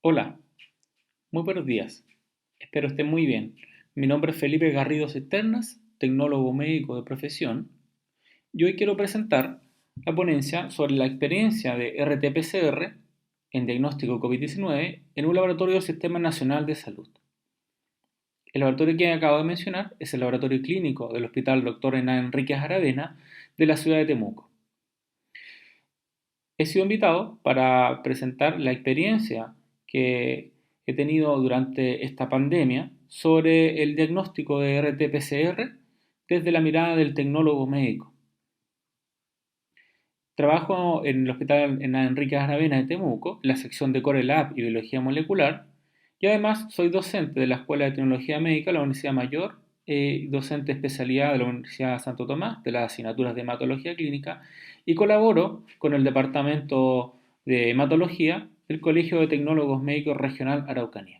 Hola, muy buenos días. Espero estén muy bien. Mi nombre es Felipe Garrido Cisternas, tecnólogo médico de profesión, y hoy quiero presentar la ponencia sobre la experiencia de RT-PCR en diagnóstico COVID-19 en un laboratorio del Sistema Nacional de Salud. El laboratorio que acabo de mencionar es el laboratorio clínico del Hospital Dr. Hernán Enríquez Aravena de la ciudad de Temuco. He sido invitado para presentar la experiencia que he tenido durante esta pandemia sobre el diagnóstico de RT-PCR desde la mirada del tecnólogo médico. Trabajo en el Hospital Enrique Aravena de Temuco, en la sección de Core Lab y Biología Molecular, y además soy docente de la Escuela de Tecnología Médica de la Universidad Mayor, docente de especialidad de la Universidad Santo Tomás, de las asignaturas de hematología clínica, y colaboro con el Departamento de Hematología del Colegio de Tecnólogos Médicos Regional Araucanía.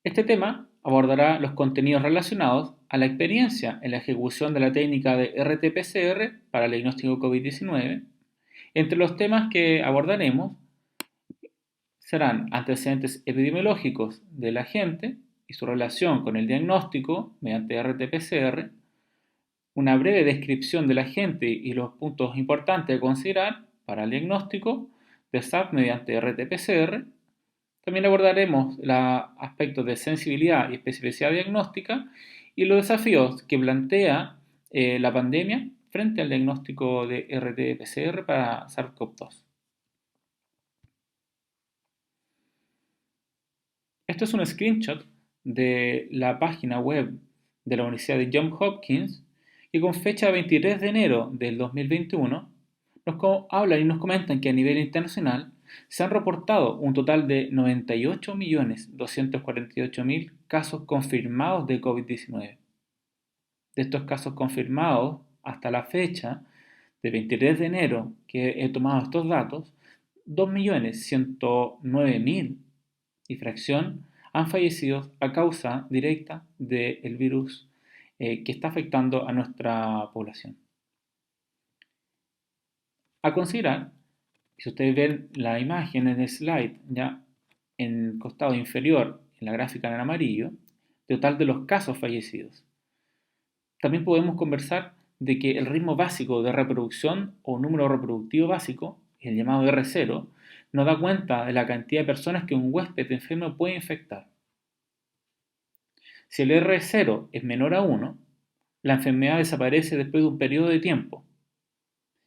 Este tema abordará los contenidos relacionados a la experiencia en la ejecución de la técnica de RT-PCR para el diagnóstico COVID-19. Entre los temas que abordaremos serán antecedentes epidemiológicos de la gente y su relación con el diagnóstico mediante RT-PCR, una breve descripción de la gente y los puntos importantes a considerar para el diagnóstico de SAP mediante RT-PCR. También abordaremos los aspectos de sensibilidad y especificidad diagnóstica y los desafíos que plantea la pandemia frente al diagnóstico de RT-PCR para SARS-CoV-2. Esto es un screenshot de la página web de la Universidad de Johns Hopkins que con fecha 23 de enero del 2021 nos hablan y nos comentan que a nivel internacional se han reportado un total de 98.248.000 casos confirmados de COVID-19. De estos casos confirmados, hasta la fecha de 23 de enero que he tomado estos datos, 2.109.000 y fracción han fallecido a causa directa del virus que está afectando a nuestra población. A considerar, si ustedes ven la imagen en el slide, ya en el costado inferior, en la gráfica en amarillo, total de los casos fallecidos. También podemos conversar de que el ritmo básico de reproducción o número reproductivo básico, el llamado R0, nos da cuenta de la cantidad de personas que un huésped enfermo puede infectar. Si el R0 es menor a 1, la enfermedad desaparece después de un periodo de tiempo,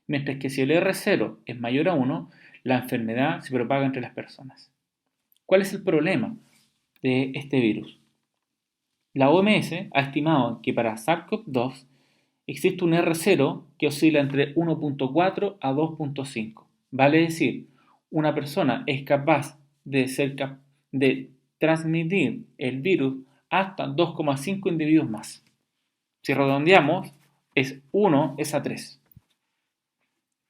mientras que si el R0 es mayor a 1, la enfermedad se propaga entre las personas. ¿Cuál es el problema de este virus? La OMS ha estimado que para SARS-CoV-2 existe un R0 que oscila entre 1.4 a 2.5. Vale decir, una persona es capaz de transmitir el virus hasta 2,5 individuos más. Si redondeamos, es 1 es a 3.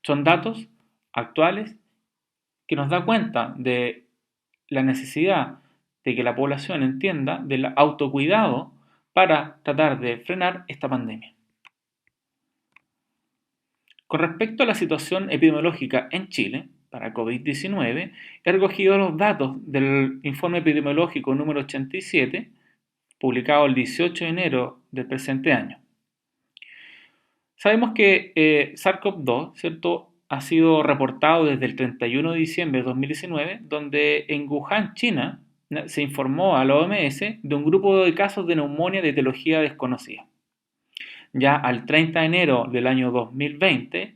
Son datos actuales que nos da cuenta de la necesidad de que la población entienda del autocuidado para tratar de frenar esta pandemia. Con respecto a la situación epidemiológica en Chile para COVID-19, he recogido los datos del informe epidemiológico número 87, publicado el 18 de enero del presente año. Sabemos que SARS-CoV-2, ¿cierto?, ha sido reportado desde el 31 de diciembre de 2019, donde en Wuhan, China, se informó a la OMS de un grupo de casos de neumonía de etiología desconocida. Ya al 30 de enero del año 2020,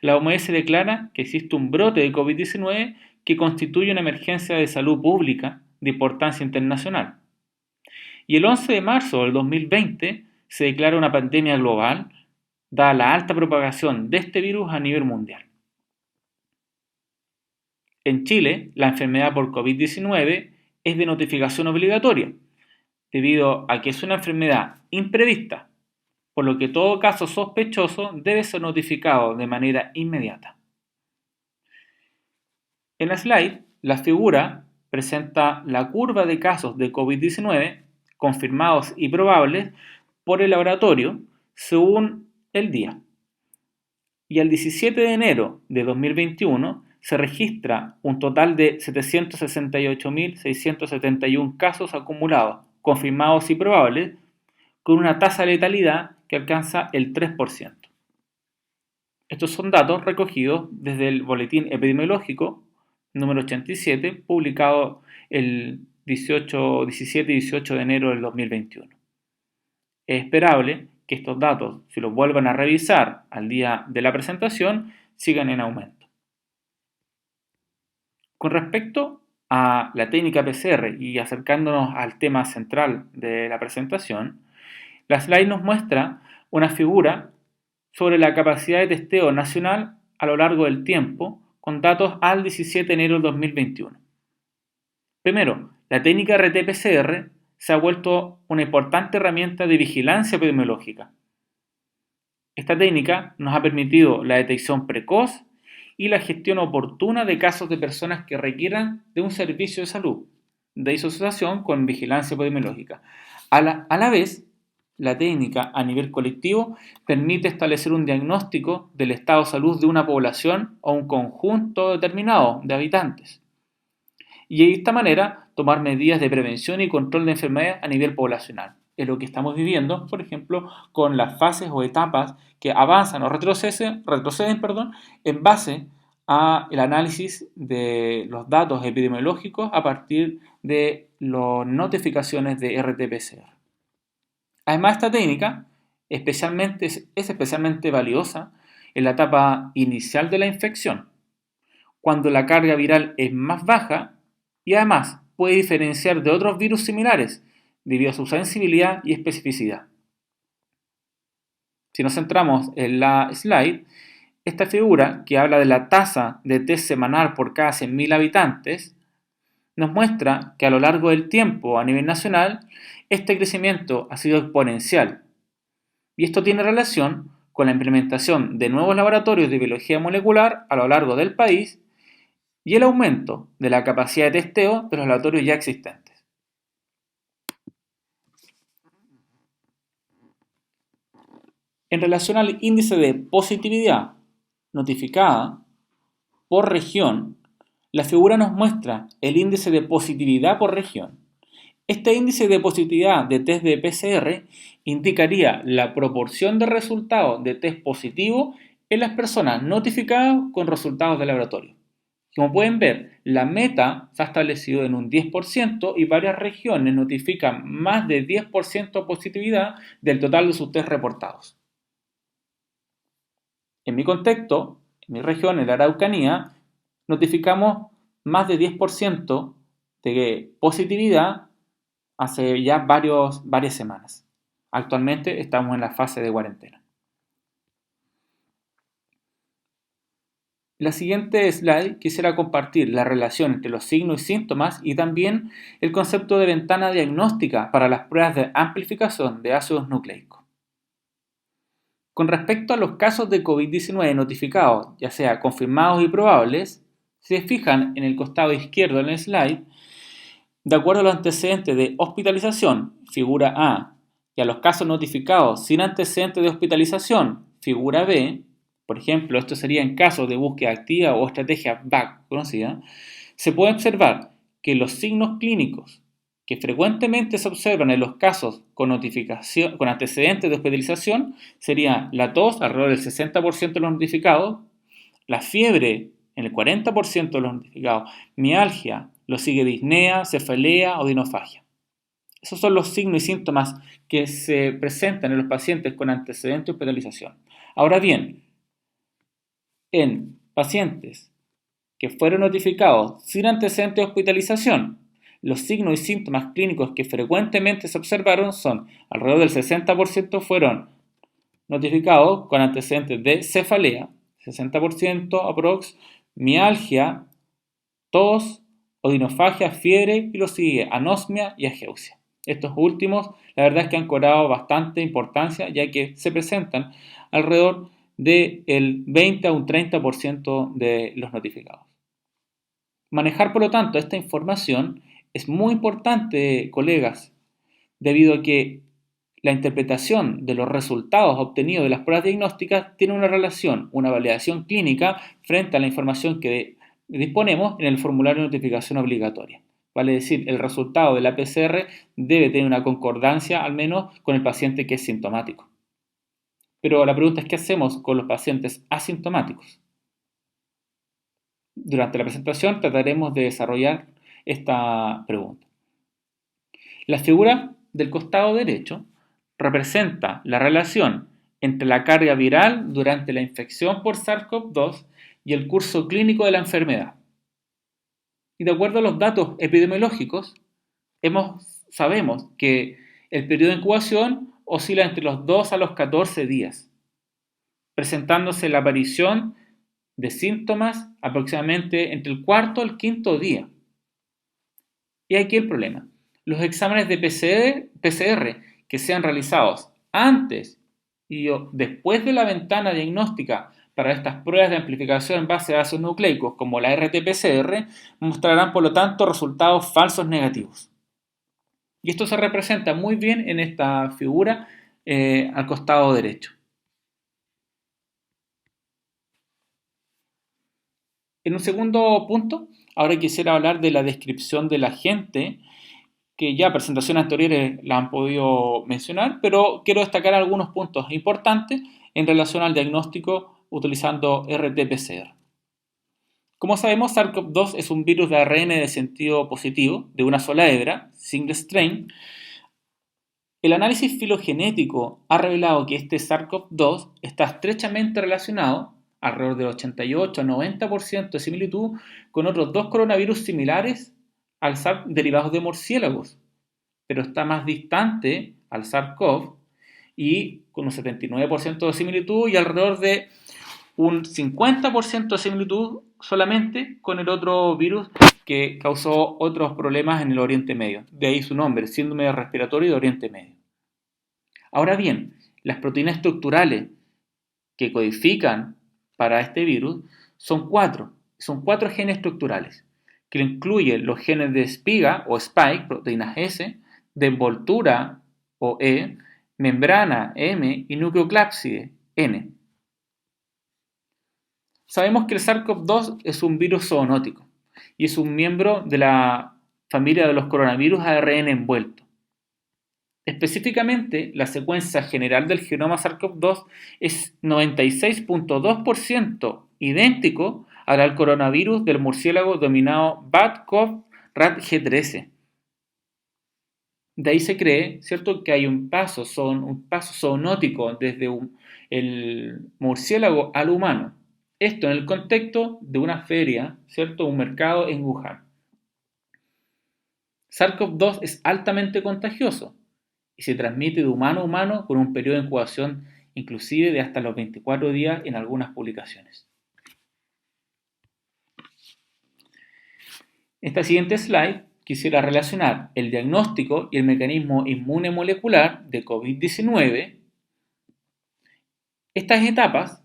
la OMS declara que existe un brote de COVID-19 que constituye una emergencia de salud pública de importancia internacional. Y el 11 de marzo del 2020 se declara una pandemia global dada la alta propagación de este virus a nivel mundial. En Chile, la enfermedad por COVID-19 es de notificación obligatoria, debido a que es una enfermedad imprevista, por lo que todo caso sospechoso debe ser notificado de manera inmediata. En la slide, la figura presenta la curva de casos de COVID-19 confirmados y probables por el laboratorio según el día. Y al 17 de enero de 2021 se registra un total de 768.671 casos acumulados, confirmados y probables, con una tasa de letalidad que alcanza el 3%. Estos son datos recogidos desde el Boletín Epidemiológico número 87, publicado el 17 y 18 de enero del 2021. Es esperable que estos datos, si los vuelvan a revisar al día de la presentación, sigan en aumento. Con respecto a la técnica PCR y acercándonos al tema central de la presentación, la slide nos muestra una figura sobre la capacidad de testeo nacional a lo largo del tiempo con datos al 17 de enero de 2021. Primero, la técnica RT-PCR se ha vuelto una importante herramienta de vigilancia epidemiológica. Esta técnica nos ha permitido la detección precoz y la gestión oportuna de casos de personas que requieran de un servicio de salud, de asociación con vigilancia epidemiológica. A la vez, la técnica a nivel colectivo permite establecer un diagnóstico del estado de salud de una población o un conjunto determinado de habitantes. Y de esta manera tomar medidas de prevención y control de enfermedades a nivel poblacional. Es lo que estamos viviendo, por ejemplo, con las fases o etapas que avanzan o retroceden en base al análisis de los datos epidemiológicos a partir de las notificaciones de RT-PCR. Además, esta técnica es especialmente valiosa en la etapa inicial de la infección, cuando la carga viral es más baja y además puede diferenciar de otros virus similares debido a su sensibilidad y especificidad. Si nos centramos en la slide, esta figura que habla de la tasa de test semanal por cada 100.000 habitantes nos muestra que a lo largo del tiempo a nivel nacional este crecimiento ha sido exponencial y esto tiene relación con la implementación de nuevos laboratorios de biología molecular a lo largo del país y el aumento de la capacidad de testeo de los laboratorios ya existentes. En relación al índice de positividad notificada por región, la figura nos muestra el índice de positividad por región. Este índice de positividad de test de PCR indicaría la proporción de resultados de test positivo en las personas notificadas con resultados de laboratorio. Como pueden ver, la meta se ha establecido en un 10% y varias regiones notifican más de 10% positividad del total de sus test reportados. En mi contexto, en mi región, en la Araucanía, notificamos más de 10% de positividad hace ya varias semanas. Actualmente estamos en la fase de cuarentena. En la siguiente slide quisiera compartir la relación entre los signos y síntomas y también el concepto de ventana diagnóstica para las pruebas de amplificación de ácidos nucleicos. Con respecto a los casos de COVID-19 notificados, ya sea confirmados y probables, si se fijan en el costado izquierdo del slide, de acuerdo a los antecedentes de hospitalización, figura A, y a los casos notificados sin antecedentes de hospitalización, figura B, por ejemplo, esto sería en casos de búsqueda activa o estrategia BAC conocida, se puede observar que los signos clínicos que frecuentemente se observan en los casos con antecedentes de hospitalización sería la tos, alrededor del 60% de los notificados, la fiebre en el 40% de los notificados, mialgia, lo sigue disnea, cefalea o dinofagia. Esos son los signos y síntomas que se presentan en los pacientes con antecedentes de hospitalización. Ahora bien, en pacientes que fueron notificados sin antecedentes de hospitalización, los signos y síntomas clínicos que frecuentemente se observaron son alrededor del 60% fueron notificados con antecedentes de cefalea, 60% aprox, mialgia, tos, odinofagia, fiebre y lo sigue anosmia y ageusia. Estos últimos, la verdad es que han cobrado bastante importancia ya que se presentan alrededor del 20 a un 30% de los notificados. Manejar, por lo tanto, esta información es muy importante, colegas, debido a que la interpretación de los resultados obtenidos de las pruebas diagnósticas tiene una relación, una validación clínica frente a la información que disponemos en el formulario de notificación obligatoria. Vale decir, el resultado de la PCR debe tener una concordancia al menos con el paciente que es sintomático. Pero la pregunta es, ¿qué hacemos con los pacientes asintomáticos? Durante la presentación trataremos de desarrollar esta pregunta. La figura del costado derecho representa la relación entre la carga viral durante la infección por SARS-CoV-2 y el curso clínico de la enfermedad. Y de acuerdo a los datos epidemiológicos, sabemos que el periodo de incubación oscila entre los 2 a los 14 días, presentándose la aparición de síntomas aproximadamente entre el cuarto y el quinto día. Y aquí el problema. Los exámenes de PCR que sean realizados antes y después de la ventana diagnóstica para estas pruebas de amplificación en base a ácidos nucleicos como la RT-PCR mostrarán por lo tanto resultados falsos negativos. Y esto se representa muy bien en esta figura al costado derecho. En un segundo punto, ahora quisiera hablar de la descripción del agente, que ya presentaciones anteriores la han podido mencionar, pero quiero destacar algunos puntos importantes en relación al diagnóstico utilizando RT-PCR. Como sabemos, SARS-CoV-2 es un virus de ARN de sentido positivo, de una sola hebra, single strain. El análisis filogenético ha revelado que este SARS-CoV-2 está estrechamente relacionado, alrededor del 88-90% de similitud, con otros dos coronavirus similares al SARS derivados de murciélagos, pero está más distante al SARS-CoV y con un 79% de similitud y alrededor de un 50% de similitud solamente con el otro virus que causó otros problemas en el Oriente Medio. De ahí su nombre, síndrome respiratorio de Oriente Medio. Ahora bien, las proteínas estructurales que codifican para este virus son cuatro genes estructurales, que incluyen los genes de espiga o spike, proteínas S, de envoltura o E, membrana M y nucleoclápside N. Sabemos que el SARS-CoV-2 es un virus zoonótico y es un miembro de la familia de los coronavirus ARN envuelto. Específicamente, la secuencia general del genoma SARS-CoV-2 es 96.2% idéntico al coronavirus del murciélago denominado Bat-Cov-Rat G13. De ahí se cree, ¿cierto?, que hay un paso zoonótico desde el murciélago al humano. Esto en el contexto de una feria, ¿cierto?, un mercado en Wuhan. SARS-CoV-2 es altamente contagioso y se transmite de humano a humano con un periodo de incubación inclusive de hasta los 24 días en algunas publicaciones. En esta siguiente slide quisiera relacionar el diagnóstico y el mecanismo inmune molecular de COVID-19. Estas etapas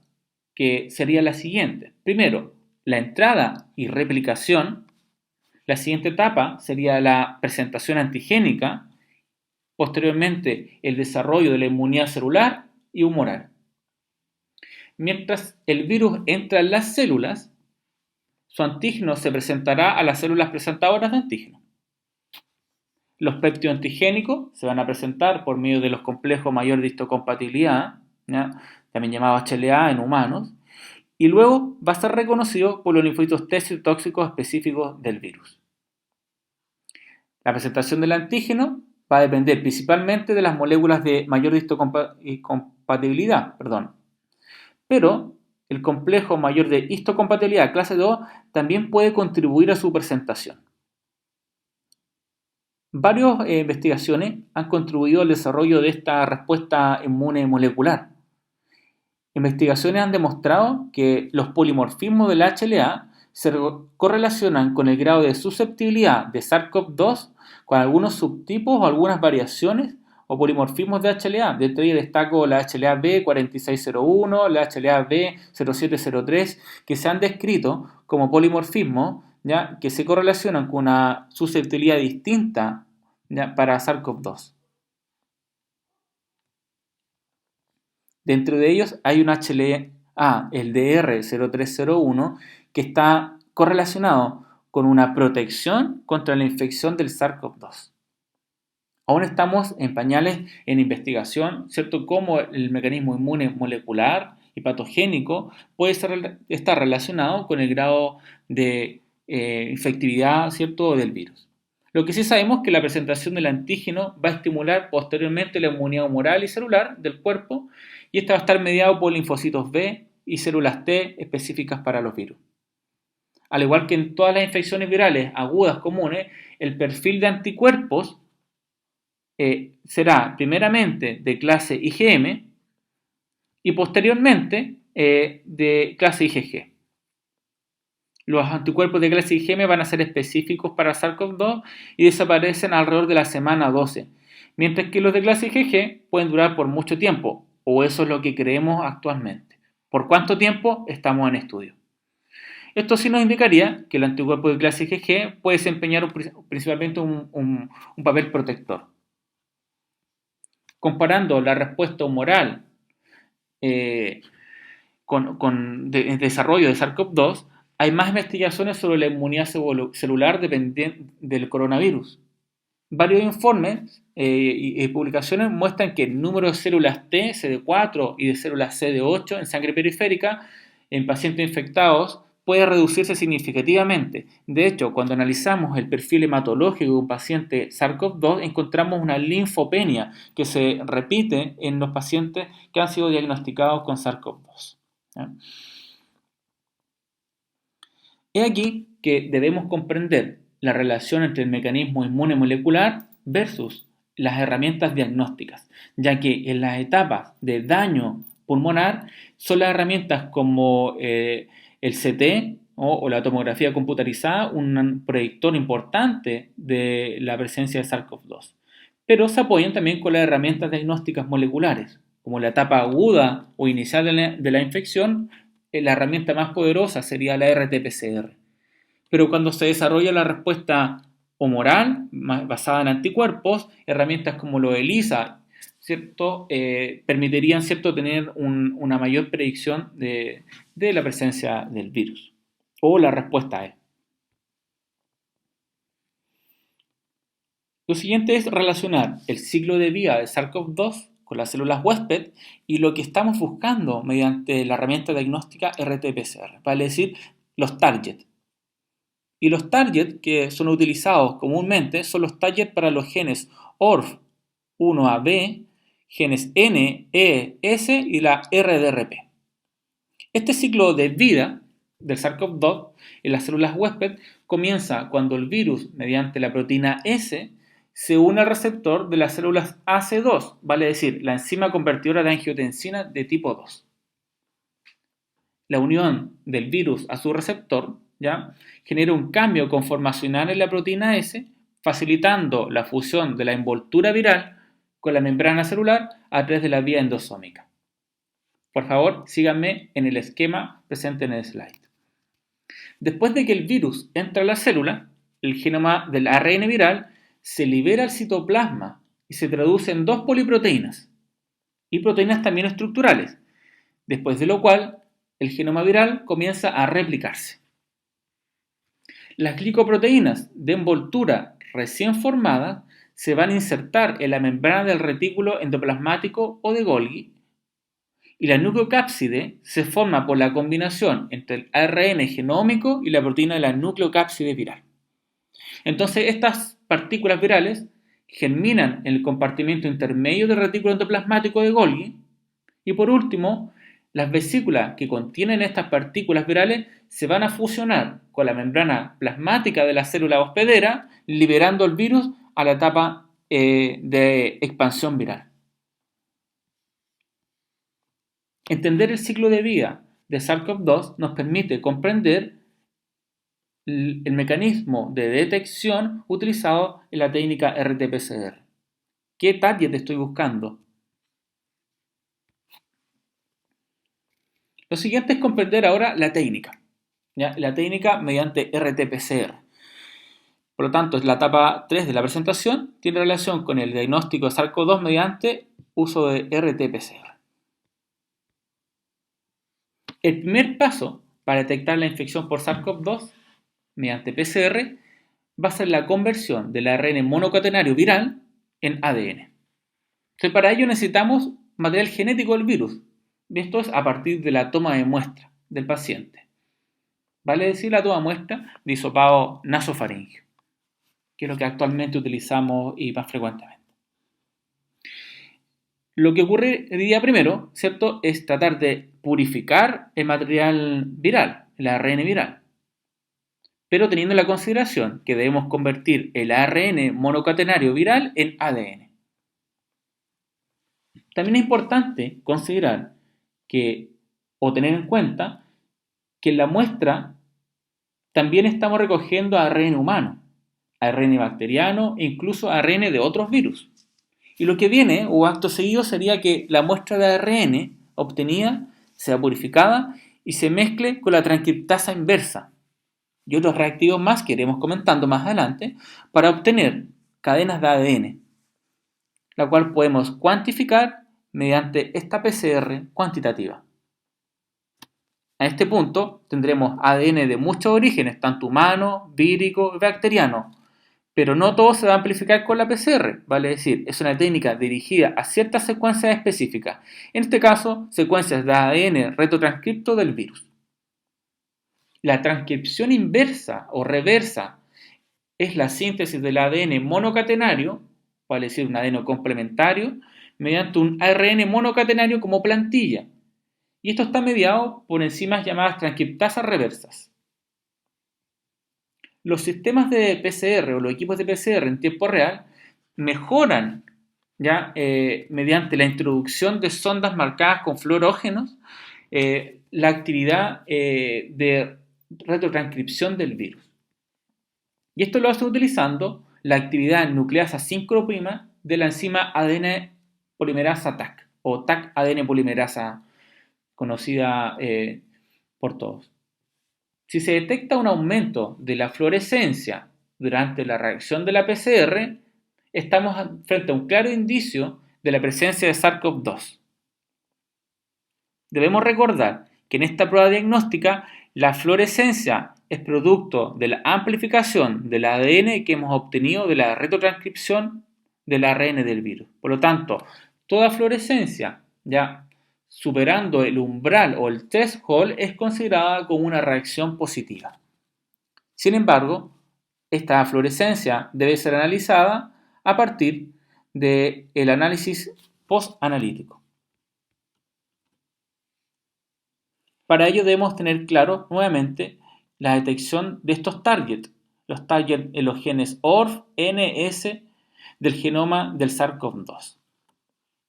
que sería la siguiente. Primero, la entrada y replicación. La siguiente etapa sería la presentación antigénica. Posteriormente, el desarrollo de la inmunidad celular y humoral. Mientras el virus entra en las células, su antígeno se presentará a las células presentadoras de antígeno. Los peptidoantigénicos se van a presentar por medio de los complejos mayor de histocompatibilidad, ¿ya?, también llamado HLA en humanos, y luego va a ser reconocido por los linfocitos T citotóxicos específicos del virus. La presentación del antígeno va a depender principalmente de las moléculas de mayor histocompatibilidad, pero el complejo mayor de histocompatibilidad clase 2 también puede contribuir a su presentación. Varias investigaciones han contribuido al desarrollo de esta respuesta inmune molecular. Investigaciones han demostrado que los polimorfismos del HLA se correlacionan con el grado de susceptibilidad de SARS-CoV-2 con algunos subtipos o algunas variaciones o polimorfismos de HLA. De entre ellos destaco la HLA B4601, la HLA B0703, que se han descrito como polimorfismos, ¿ya?, que se correlacionan con una susceptibilidad distinta, ¿ya?, para SARS-CoV-2. Dentro de ellos hay un HLA, el DR0301, que está correlacionado con una protección contra la infección del SARS-CoV-2. Aún estamos en pañales en investigación, ¿cierto? Cómo el mecanismo inmune molecular y patogénico puede estar relacionado con el grado de infectividad, ¿cierto?, del virus. Lo que sí sabemos es que la presentación del antígeno va a estimular posteriormente la inmunidad humoral y celular del cuerpo, y esta va a estar mediado por linfocitos B y células T específicas para los virus. Al igual que en todas las infecciones virales agudas comunes, el perfil de anticuerpos será primeramente de clase IgM y posteriormente de clase IgG. Los anticuerpos de clase IgM van a ser específicos para SARS-CoV-2 y desaparecen alrededor de la semana 12, mientras que los de clase IgG pueden durar por mucho tiempo, o eso es lo que creemos actualmente. ¿Por cuánto tiempo? Estamos en estudio. Esto sí nos indicaría que el anticuerpo de clase IgG puede desempeñar principalmente un papel protector. Comparando la respuesta humoral con el desarrollo de SARS-CoV-2, hay más investigaciones sobre la inmunidad celular dependiente del coronavirus. Varios informes y publicaciones muestran que el número de células T, CD4 y de células CD8 en sangre periférica en pacientes infectados puede reducirse significativamente. De hecho, cuando analizamos el perfil hematológico de un paciente SARS-CoV-2, encontramos una linfopenia que se repite en los pacientes que han sido diagnosticados con SARS-CoV-2. He aquí que debemos comprender la relación entre el mecanismo inmune molecular versus las herramientas diagnósticas, ya que en las etapas de daño pulmonar son las herramientas como el CT o la tomografía computarizada un predictor importante de la presencia de SARS-CoV-2, pero se apoyan también con las herramientas diagnósticas moleculares, como la etapa aguda o inicial de la infección. La herramienta más poderosa sería la RT-PCR. Pero cuando se desarrolla la respuesta humoral, basada en anticuerpos, herramientas como lo de ELISA, ¿cierto? Permitirían, ¿cierto?, tener una mayor predicción de la presencia del virus o la respuesta a él. Lo siguiente es relacionar el ciclo de vida de SARS-CoV-2 con las células huésped y lo que estamos buscando mediante la herramienta diagnóstica RT-PCR, vale decir, los targets. Y los targets que son utilizados comúnmente son los targets para los genes ORF1ab, genes N, E, S y la RDRP. Este ciclo de vida del SARS-CoV-2 en las células huésped comienza cuando el virus, mediante la proteína S, se une al receptor de las células AC2, vale decir, la enzima convertidora de angiotensina de tipo 2. La unión del virus a su receptor, ¿ya?, genera un cambio conformacional en la proteína S, facilitando la fusión de la envoltura viral con la membrana celular a través de la vía endosómica. Por favor, síganme en el esquema presente en el slide. Después de que el virus entra a la célula, el genoma del ARN viral se libera al citoplasma y se traduce en dos poliproteínas y proteínas también estructurales, después de lo cual el genoma viral comienza a replicarse. Las glicoproteínas de envoltura recién formadas se van a insertar en la membrana del retículo endoplasmático o de Golgi y la nucleocápside se forma por la combinación entre el ARN genómico y la proteína de la nucleocápside viral. Entonces, estas partículas virales germinan en el compartimiento intermedio del retículo endoplasmático de Golgi y, por último, las vesículas que contienen estas partículas virales se van a fusionar con la membrana plasmática de la célula hospedera, liberando el virus a la etapa de expansión viral. Entender el ciclo de vida de SARS-CoV-2 nos permite comprender el mecanismo de detección utilizado en la técnica RT-PCR. ¿Qué target estoy buscando? Lo siguiente es comprender ahora la técnica. ¿Ya? La técnica mediante RT-PCR. Por lo tanto, la etapa 3 de la presentación tiene relación con el diagnóstico de SARS-CoV-2 mediante uso de RT-PCR. El primer paso para detectar la infección por SARS-CoV-2 mediante PCR, va a ser la conversión del ARN monocatenario viral en ADN. Entonces, para ello necesitamos material genético del virus. Esto es a partir de la toma de muestra del paciente. Vale decir, la toma de muestra de hisopado nasofaríngeo, que es lo que actualmente utilizamos y más frecuentemente. Lo que ocurre el día primero, ¿cierto?, es tratar de purificar el material viral, el ARN viral, pero teniendo la consideración que debemos convertir el ARN monocatenario viral en ADN. También es importante considerar o tener en cuenta que en la muestra también estamos recogiendo ARN humano, ARN bacteriano e incluso ARN de otros virus. Y lo que viene, o acto seguido, sería que la muestra de ARN obtenida sea purificada y se mezcle con la transcriptasa inversa y otros reactivos más que iremos comentando más adelante para obtener cadenas de ADN, la cual podemos cuantificar mediante esta PCR cuantitativa. A este punto tendremos ADN de muchos orígenes, tanto humano, vírico y bacteriano, pero no todo se va a amplificar con la PCR, vale decir, es una técnica dirigida a ciertas secuencias específicas, en este caso, secuencias de ADN retrotranscripto del virus. La transcripción inversa o reversa es la síntesis del ADN monocatenario, vale decir, un ADN complementario, mediante un ARN monocatenario como plantilla. Y esto está mediado por enzimas llamadas transcriptasas reversas. Los sistemas de PCR o los equipos de PCR en tiempo real mejoran ya mediante la introducción de sondas marcadas con fluorógenos la actividad de retrotranscripción del virus. Y esto lo hace utilizando la actividad nucleasa 5' de la enzima ADN polimerasa TAC o TAC ADN polimerasa conocida por todos. Si se detecta un aumento de la fluorescencia durante la reacción de la PCR, estamos frente a un claro indicio de la presencia de SARS-CoV-2. Debemos recordar que en esta prueba diagnóstica la fluorescencia es producto de la amplificación del ADN que hemos obtenido de la retrotranscripción del ARN del virus. Por lo tanto, toda fluorescencia ya superando el umbral o el threshold es considerada como una reacción positiva. Sin embargo, esta fluorescencia debe ser analizada a partir del análisis postanalítico. Para ello debemos tener claro nuevamente la detección de estos targets, los targets en los genes ORF, N, S del genoma del SARS-CoV-2.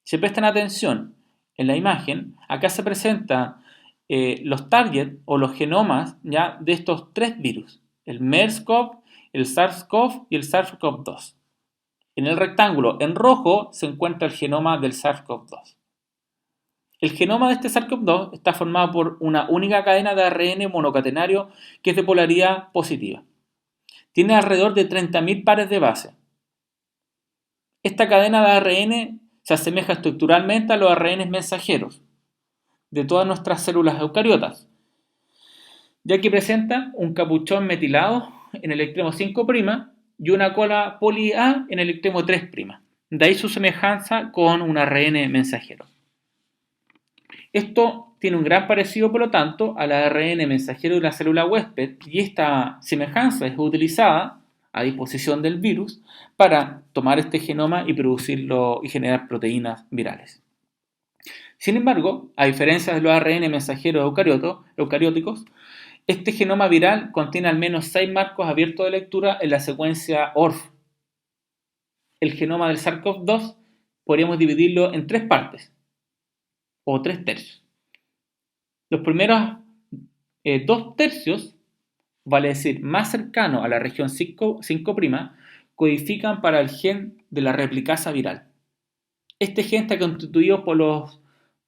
Si prestan atención en la imagen, acá se presentan los targets o los genomas ya de estos tres virus, el MERS-CoV, el SARS-CoV y el SARS-CoV-2. En el rectángulo en rojo se encuentra el genoma del SARS-CoV-2. El genoma de este SARS-CoV-2 está formado por una única cadena de ARN monocatenario que es de polaridad positiva. Tiene alrededor de 30.000 pares de base. Esta cadena de ARN se asemeja estructuralmente a los ARN mensajeros de todas nuestras células eucariotas, ya que presenta un capuchón metilado en el extremo 5' y una cola poli A en el extremo 3'. De ahí su semejanza con un ARN mensajero. Esto tiene un gran parecido, por lo tanto, al ARN mensajero de la célula huésped y esta semejanza es utilizada a disposición del virus para tomar este genoma y producirlo y generar proteínas virales. Sin embargo, a diferencia de los ARN mensajeros eucarióticos, este genoma viral contiene al menos 6 marcos abiertos de lectura en la secuencia ORF. El genoma del SARS-CoV-2 podríamos dividirlo en 3 partes o 3 tercios. Los primeros 2 tercios, vale decir más cercano a la región 5', codifican para el gen de la replicasa viral. Este gen está constituido por los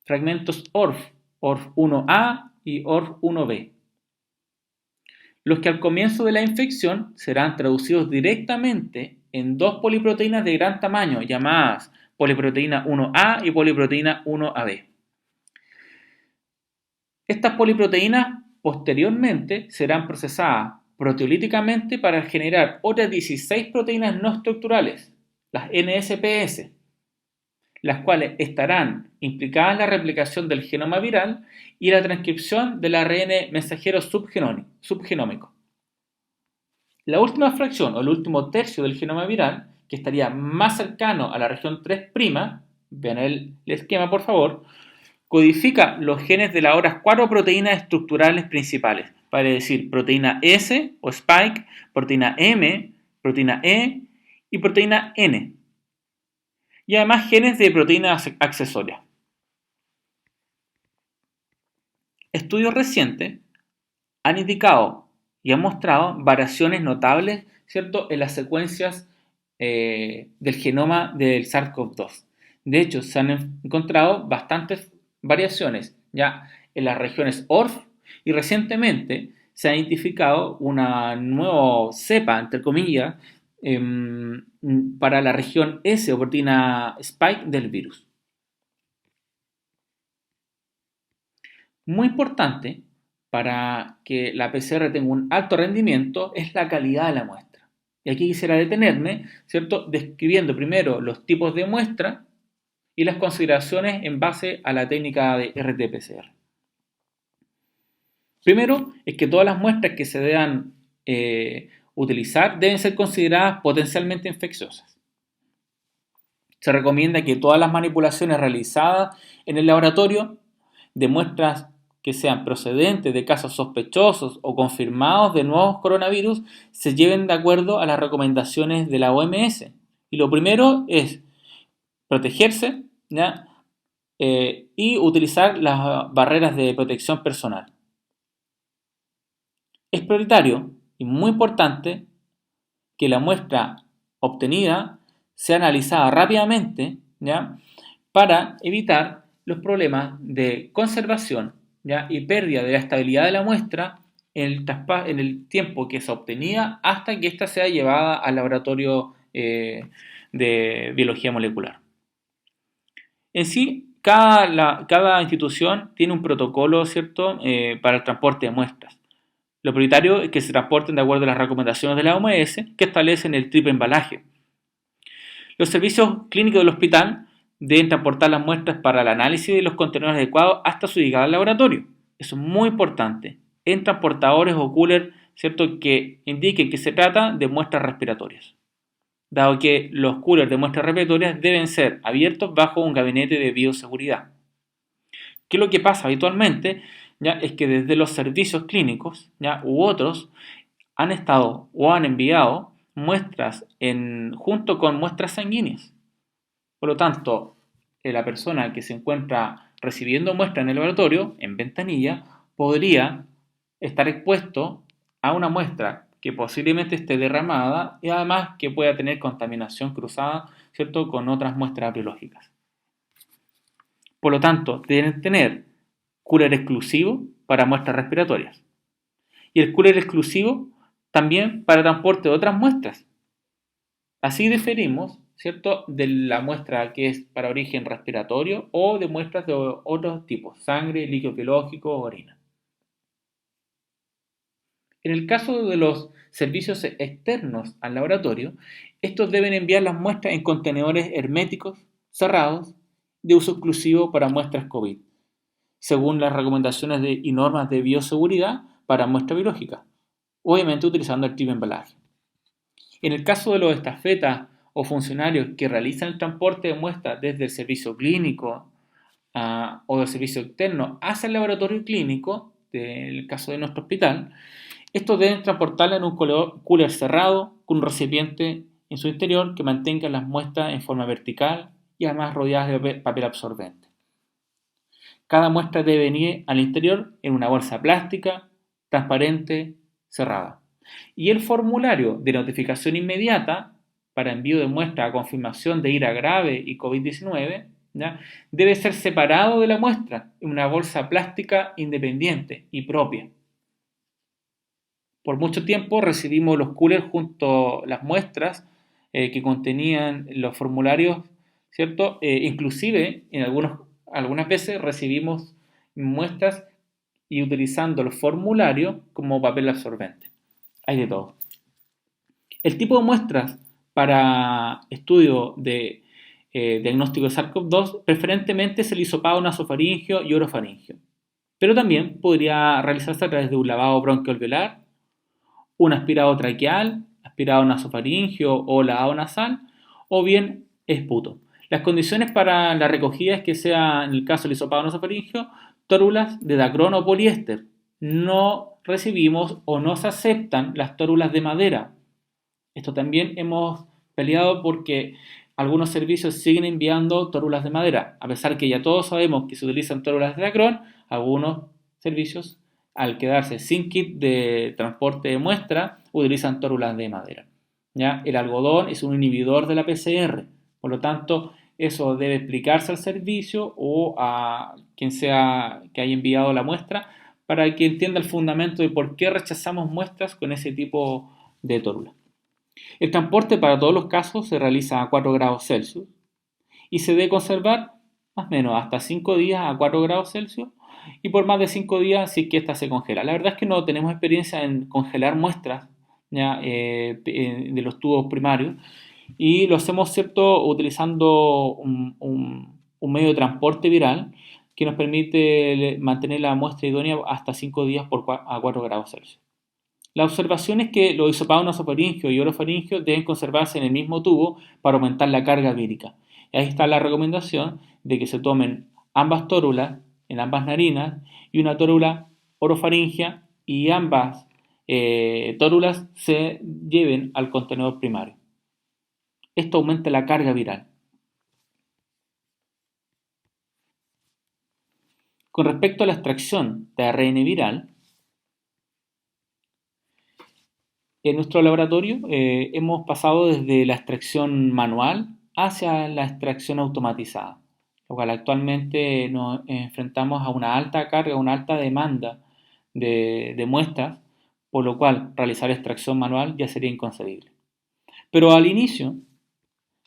fragmentos ORF, ORF1A y ORF1B, los que al comienzo de la infección serán traducidos directamente en 2 poliproteínas de gran tamaño llamadas poliproteína 1A y poliproteína 1AB. Estas poliproteínas posteriormente serán procesadas proteolíticamente para generar otras 16 proteínas no estructurales, las NSPS, las cuales estarán implicadas en la replicación del genoma viral y la transcripción del ARN mensajero subgenómico. La última fracción o el último tercio del genoma viral, que estaría más cercano a la región 3', vean el esquema por favor, codifica los genes de las otras 4 proteínas estructurales principales, para decir proteína S o spike, proteína M, proteína E y proteína N. Y además genes de proteínas accesorias. Estudios recientes han indicado y han mostrado variaciones notables, ¿cierto?, en las secuencias del genoma del SARS-CoV-2. De hecho, se han encontrado bastantes variaciones ya en las regiones ORF y recientemente se ha identificado una nueva cepa, entre comillas, para la región S o proteína spike del virus. Muy importante para que la PCR tenga un alto rendimiento es la calidad de la muestra. Y aquí quisiera detenerme, ¿cierto?, describiendo primero los tipos de muestra y las consideraciones en base a la técnica de RT-PCR. Primero es que todas las muestras que se deban utilizar deben ser consideradas potencialmente infecciosas. Se recomienda que todas las manipulaciones realizadas en el laboratorio de muestras que sean procedentes de casos sospechosos o confirmados de nuevos coronavirus se lleven de acuerdo a las recomendaciones de la OMS. Y lo primero es protegerse, ¿ya? Y utilizar las barreras de protección personal. Es prioritario y muy importante que la muestra obtenida sea analizada rápidamente, ¿ya?, para evitar los problemas de conservación, ¿ya?, y pérdida de la estabilidad de la muestra en el tiempo que es obtenida hasta que ésta sea llevada al laboratorio de biología molecular. En sí, cada institución tiene un protocolo, ¿cierto?, para el transporte de muestras. Lo prioritario es que se transporten de acuerdo a las recomendaciones de la OMS, que establecen el triple embalaje. Los servicios clínicos del hospital deben transportar las muestras para el análisis de los contenedores adecuados hasta su llegada al laboratorio. Eso es muy importante. En transportadores o coolers, ¿cierto?, que indiquen que se trata de muestras respiratorias, dado que los coolers de muestras respiratorias deben ser abiertos bajo un gabinete de bioseguridad. ¿Qué es lo que pasa habitualmente? ¿Ya? Es que desde los servicios clínicos, ¿ya?, u otros han estado o han enviado muestras junto con muestras sanguíneas. Por lo tanto, la persona que se encuentra recibiendo muestra en el laboratorio, en ventanilla, podría estar expuesto a una muestra que posiblemente esté derramada y además que pueda tener contaminación cruzada, ¿cierto?, con otras muestras biológicas. Por lo tanto, deben tener cooler exclusivo para muestras respiratorias. Y el cooler exclusivo también para transporte de otras muestras. Así diferimos, ¿cierto?, de la muestra que es para origen respiratorio o de muestras de otros tipos, sangre, líquido biológico o orina. En el caso de los servicios externos al laboratorio, estos deben enviar las muestras en contenedores herméticos, cerrados, de uso exclusivo para muestras COVID, según las recomendaciones y normas de bioseguridad para muestras biológicas, obviamente utilizando el triple embalaje. En el caso de los estafetas o funcionarios que realizan el transporte de muestras desde el servicio clínico o del servicio externo hacia el laboratorio clínico, del caso de nuestro hospital, estos deben transportarla en un cooler cerrado con un recipiente en su interior que mantenga las muestras en forma vertical y además rodeadas de papel absorbente. Cada muestra debe venir al interior en una bolsa plástica, transparente, cerrada. Y el formulario de notificación inmediata para envío de muestra a confirmación de IRA grave y COVID-19, ¿ya?, debe ser separado de la muestra en una bolsa plástica independiente y propia. Por mucho tiempo recibimos los coolers junto a las muestras que contenían los formularios, ¿cierto? Inclusive en algunas veces recibimos muestras y utilizando el formulario como papel absorbente. hay de todo. El tipo de muestras para estudio de diagnóstico de SARS-CoV-2 preferentemente es el hisopado nasofaringeo y orofaringeo, pero también podría realizarse a través de un lavado bronquiolveolar, un aspirado traqueal, aspirado nasofaringeo o lavado nasal, o bien esputo. Las condiciones para la recogida es que sea, en el caso del hisopado nasofaringeo, tórulas de dacrón o poliéster. No recibimos o no se aceptan las tórulas de madera. Esto también hemos peleado porque algunos servicios siguen enviando tórulas de madera. A pesar que ya todos sabemos que se utilizan tórulas de dacrón, algunos servicios, al quedarse sin kit de transporte de muestra, utilizan tórulas de madera. ¿Ya? El algodón es un inhibidor de la PCR, por lo tanto, eso debe explicarse al servicio o a quien sea que haya enviado la muestra para que entienda el fundamento de por qué rechazamos muestras con ese tipo de tórula. El transporte para todos los casos se realiza a 4 grados Celsius y se debe conservar más o menos hasta 5 días a 4 grados Celsius y por más de 5 días si es que ésta se congela. La verdad es que no tenemos experiencia en congelar muestras ya, de los tubos primarios y lo hacemos ¿cierto? Utilizando un medio de transporte viral que nos permite mantener la muestra idónea hasta 5 días a 4 grados Celsius. La observación es que los hisopados nasofaringeos y orofaringeos deben conservarse en el mismo tubo para aumentar la carga vírica. Y ahí está la recomendación de que se tomen ambas tórulas en ambas narinas y una tórula orofaringea y ambas tórulas se lleven al contenedor primario. Esto aumenta la carga viral. Con respecto a la extracción de ARN viral, en nuestro laboratorio hemos pasado desde la extracción manual hacia la extracción automatizada, lo cual actualmente nos enfrentamos a una alta carga, una alta demanda de muestras, por lo cual realizar extracción manual ya sería inconcebible. Pero al inicio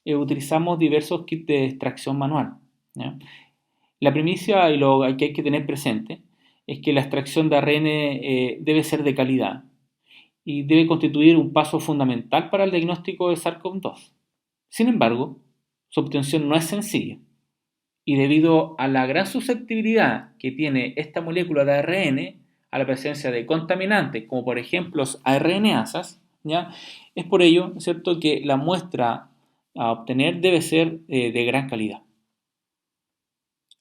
utilizamos diversos kits de extracción manual, ¿ya? La primicia y lo que hay que tener presente es que la extracción de ARN debe ser de calidad y debe constituir un paso fundamental para el diagnóstico de SARS-CoV-2. Sin embargo, su obtención no es sencilla y debido a la gran susceptibilidad que tiene esta molécula de ARN a la presencia de contaminantes, como por ejemplo los ARNasas, ¿ya? Es por ello, ¿cierto?, que la muestra a obtener debe ser de gran calidad.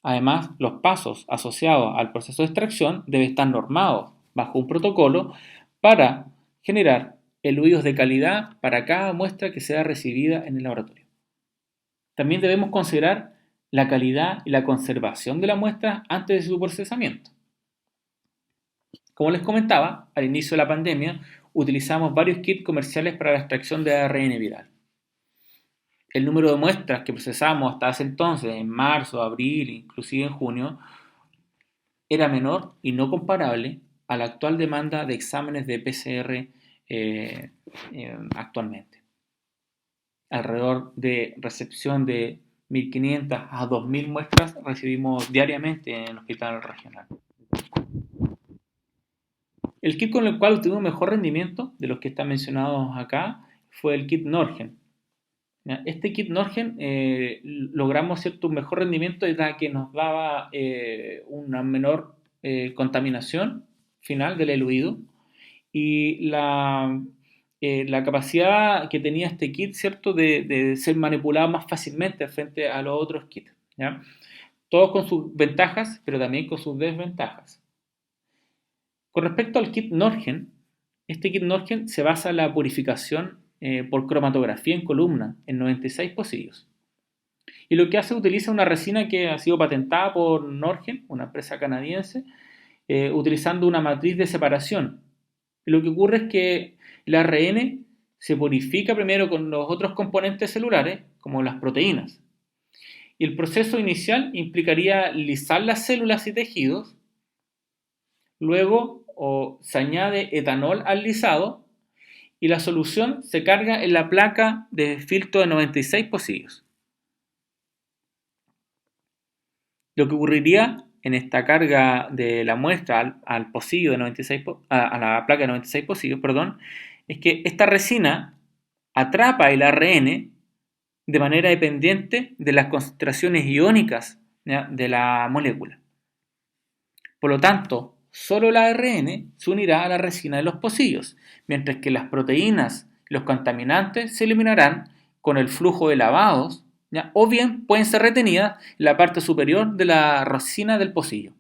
Además, los pasos asociados al proceso de extracción deben estar normados bajo un protocolo para generar eluidos de calidad para cada muestra que sea recibida en el laboratorio. También debemos considerar la calidad y la conservación de la muestra antes de su procesamiento. Como les comentaba, al inicio de la pandemia utilizamos varios kits comerciales para la extracción de ARN viral. El número de muestras que procesamos hasta ese entonces, en marzo, abril, inclusive en junio, era menor y no comparable a la actual demanda de exámenes de PCR actualmente. Alrededor de recepción de 1.500 a 2.000 muestras recibimos diariamente en el hospital regional. El kit con el cual obtuvimos mejor rendimiento de los que están mencionados acá fue el kit Norgen. Este kit Norgen logramos cierto un mejor rendimiento ya que nos daba una menor contaminación final del eluido y la capacidad que tenía este kit, ¿cierto?, de ser manipulado más fácilmente frente a los otros kits, ¿ya? Todos con sus ventajas, pero también con sus desventajas. Con respecto al kit Norgen, este kit Norgen se basa en la purificación por cromatografía en columna en 96 pocillos. Y lo que hace utiliza una resina que ha sido patentada por Norgen, una empresa canadiense, utilizando una matriz de separación. Y lo que ocurre es que el ARN se purifica primero con los otros componentes celulares, como las proteínas. Y el proceso inicial implicaría lisar las células y tejidos, luego se añade etanol al lisado y la solución se carga en la placa de filtro de 96 pocillos. Lo que ocurriría en esta carga de la muestra al pocillo de 96, a la placa de 96 pocillos, es que esta resina atrapa el ARN de manera dependiente de las concentraciones iónicas, ¿ya?, de la molécula. Por lo tanto, solo el ARN se unirá a la resina de los pocillos, mientras que las proteínas y los contaminantes se eliminarán con el flujo de lavados, ¿ya?, o bien pueden ser retenidas en la parte superior de la resina del pocillo.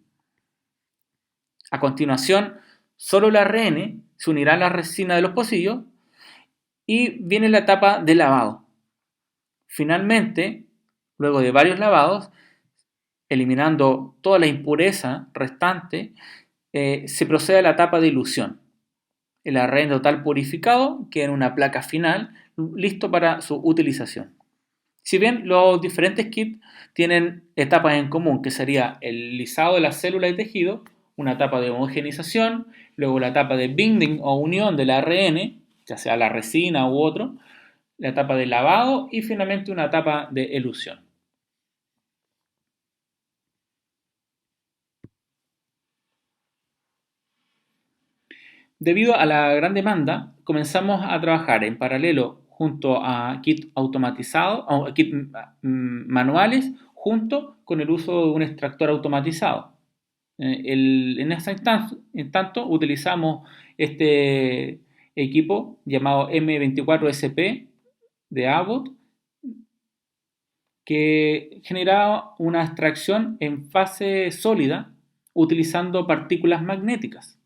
A continuación, solo el ARN se unirá a la resina de los pocillos y viene la etapa de lavado. Finalmente, luego de varios lavados, eliminando toda la impureza restante, se procede a la etapa de ilusión. El ARN total purificado queda en una placa final, listo para su utilización. Si bien los diferentes kits tienen etapas en común, que sería el lisado de las células y tejido, una etapa de homogenización, luego la etapa de binding o unión del ARN, ya sea la resina u otro, la etapa de lavado y finalmente una etapa de elusión. Debido a la gran demanda, comenzamos a trabajar en paralelo junto a kits automatizados o kits manuales junto con el uso de un extractor automatizado. En ese tanto utilizamos este equipo llamado M24SP de Abbott, que generaba una extracción en fase sólida utilizando partículas magnéticas.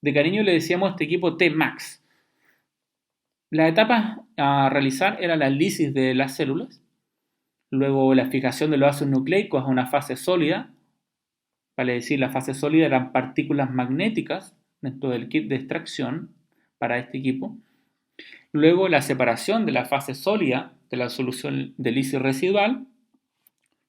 De cariño le decíamos a este equipo T-Max. Las etapas a realizar era la lisis de las células, luego la fijación de los ácidos nucleicos a una fase sólida. Vale decir, la fase sólida eran partículas magnéticas dentro del kit de extracción para este equipo. Luego la separación de la fase sólida de la solución de lisis residual.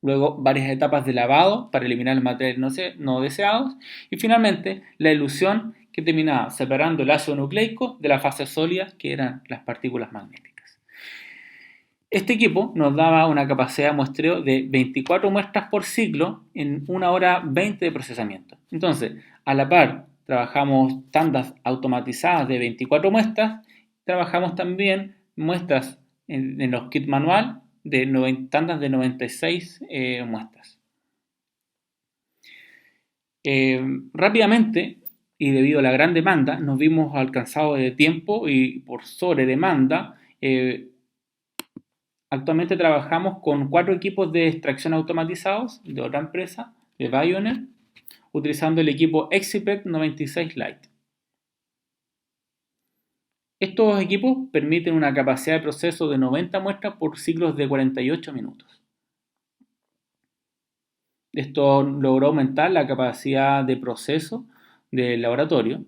Luego varias etapas de lavado para eliminar el material no deseados. Y finalmente la elusión, que terminaba separando el ácido nucleico de la fase sólida, que eran las partículas magnéticas. Este equipo nos daba una capacidad de muestreo de 24 muestras por ciclo en 1 hora 20 de procesamiento. Entonces, a la par, trabajamos tandas automatizadas de 24 muestras, trabajamos también muestras en los kits manual de tandas de 96 muestras. Rápidamente, y debido a la gran demanda, nos vimos alcanzados de tiempo y por sobre demanda. Actualmente trabajamos con 4 equipos de extracción automatizados de otra empresa, de Bioner, utilizando el equipo Exipet 96 Lite. Estos equipos permiten una capacidad de proceso de 90 muestras por ciclos de 48 minutos. Esto logró aumentar la capacidad de proceso del laboratorio,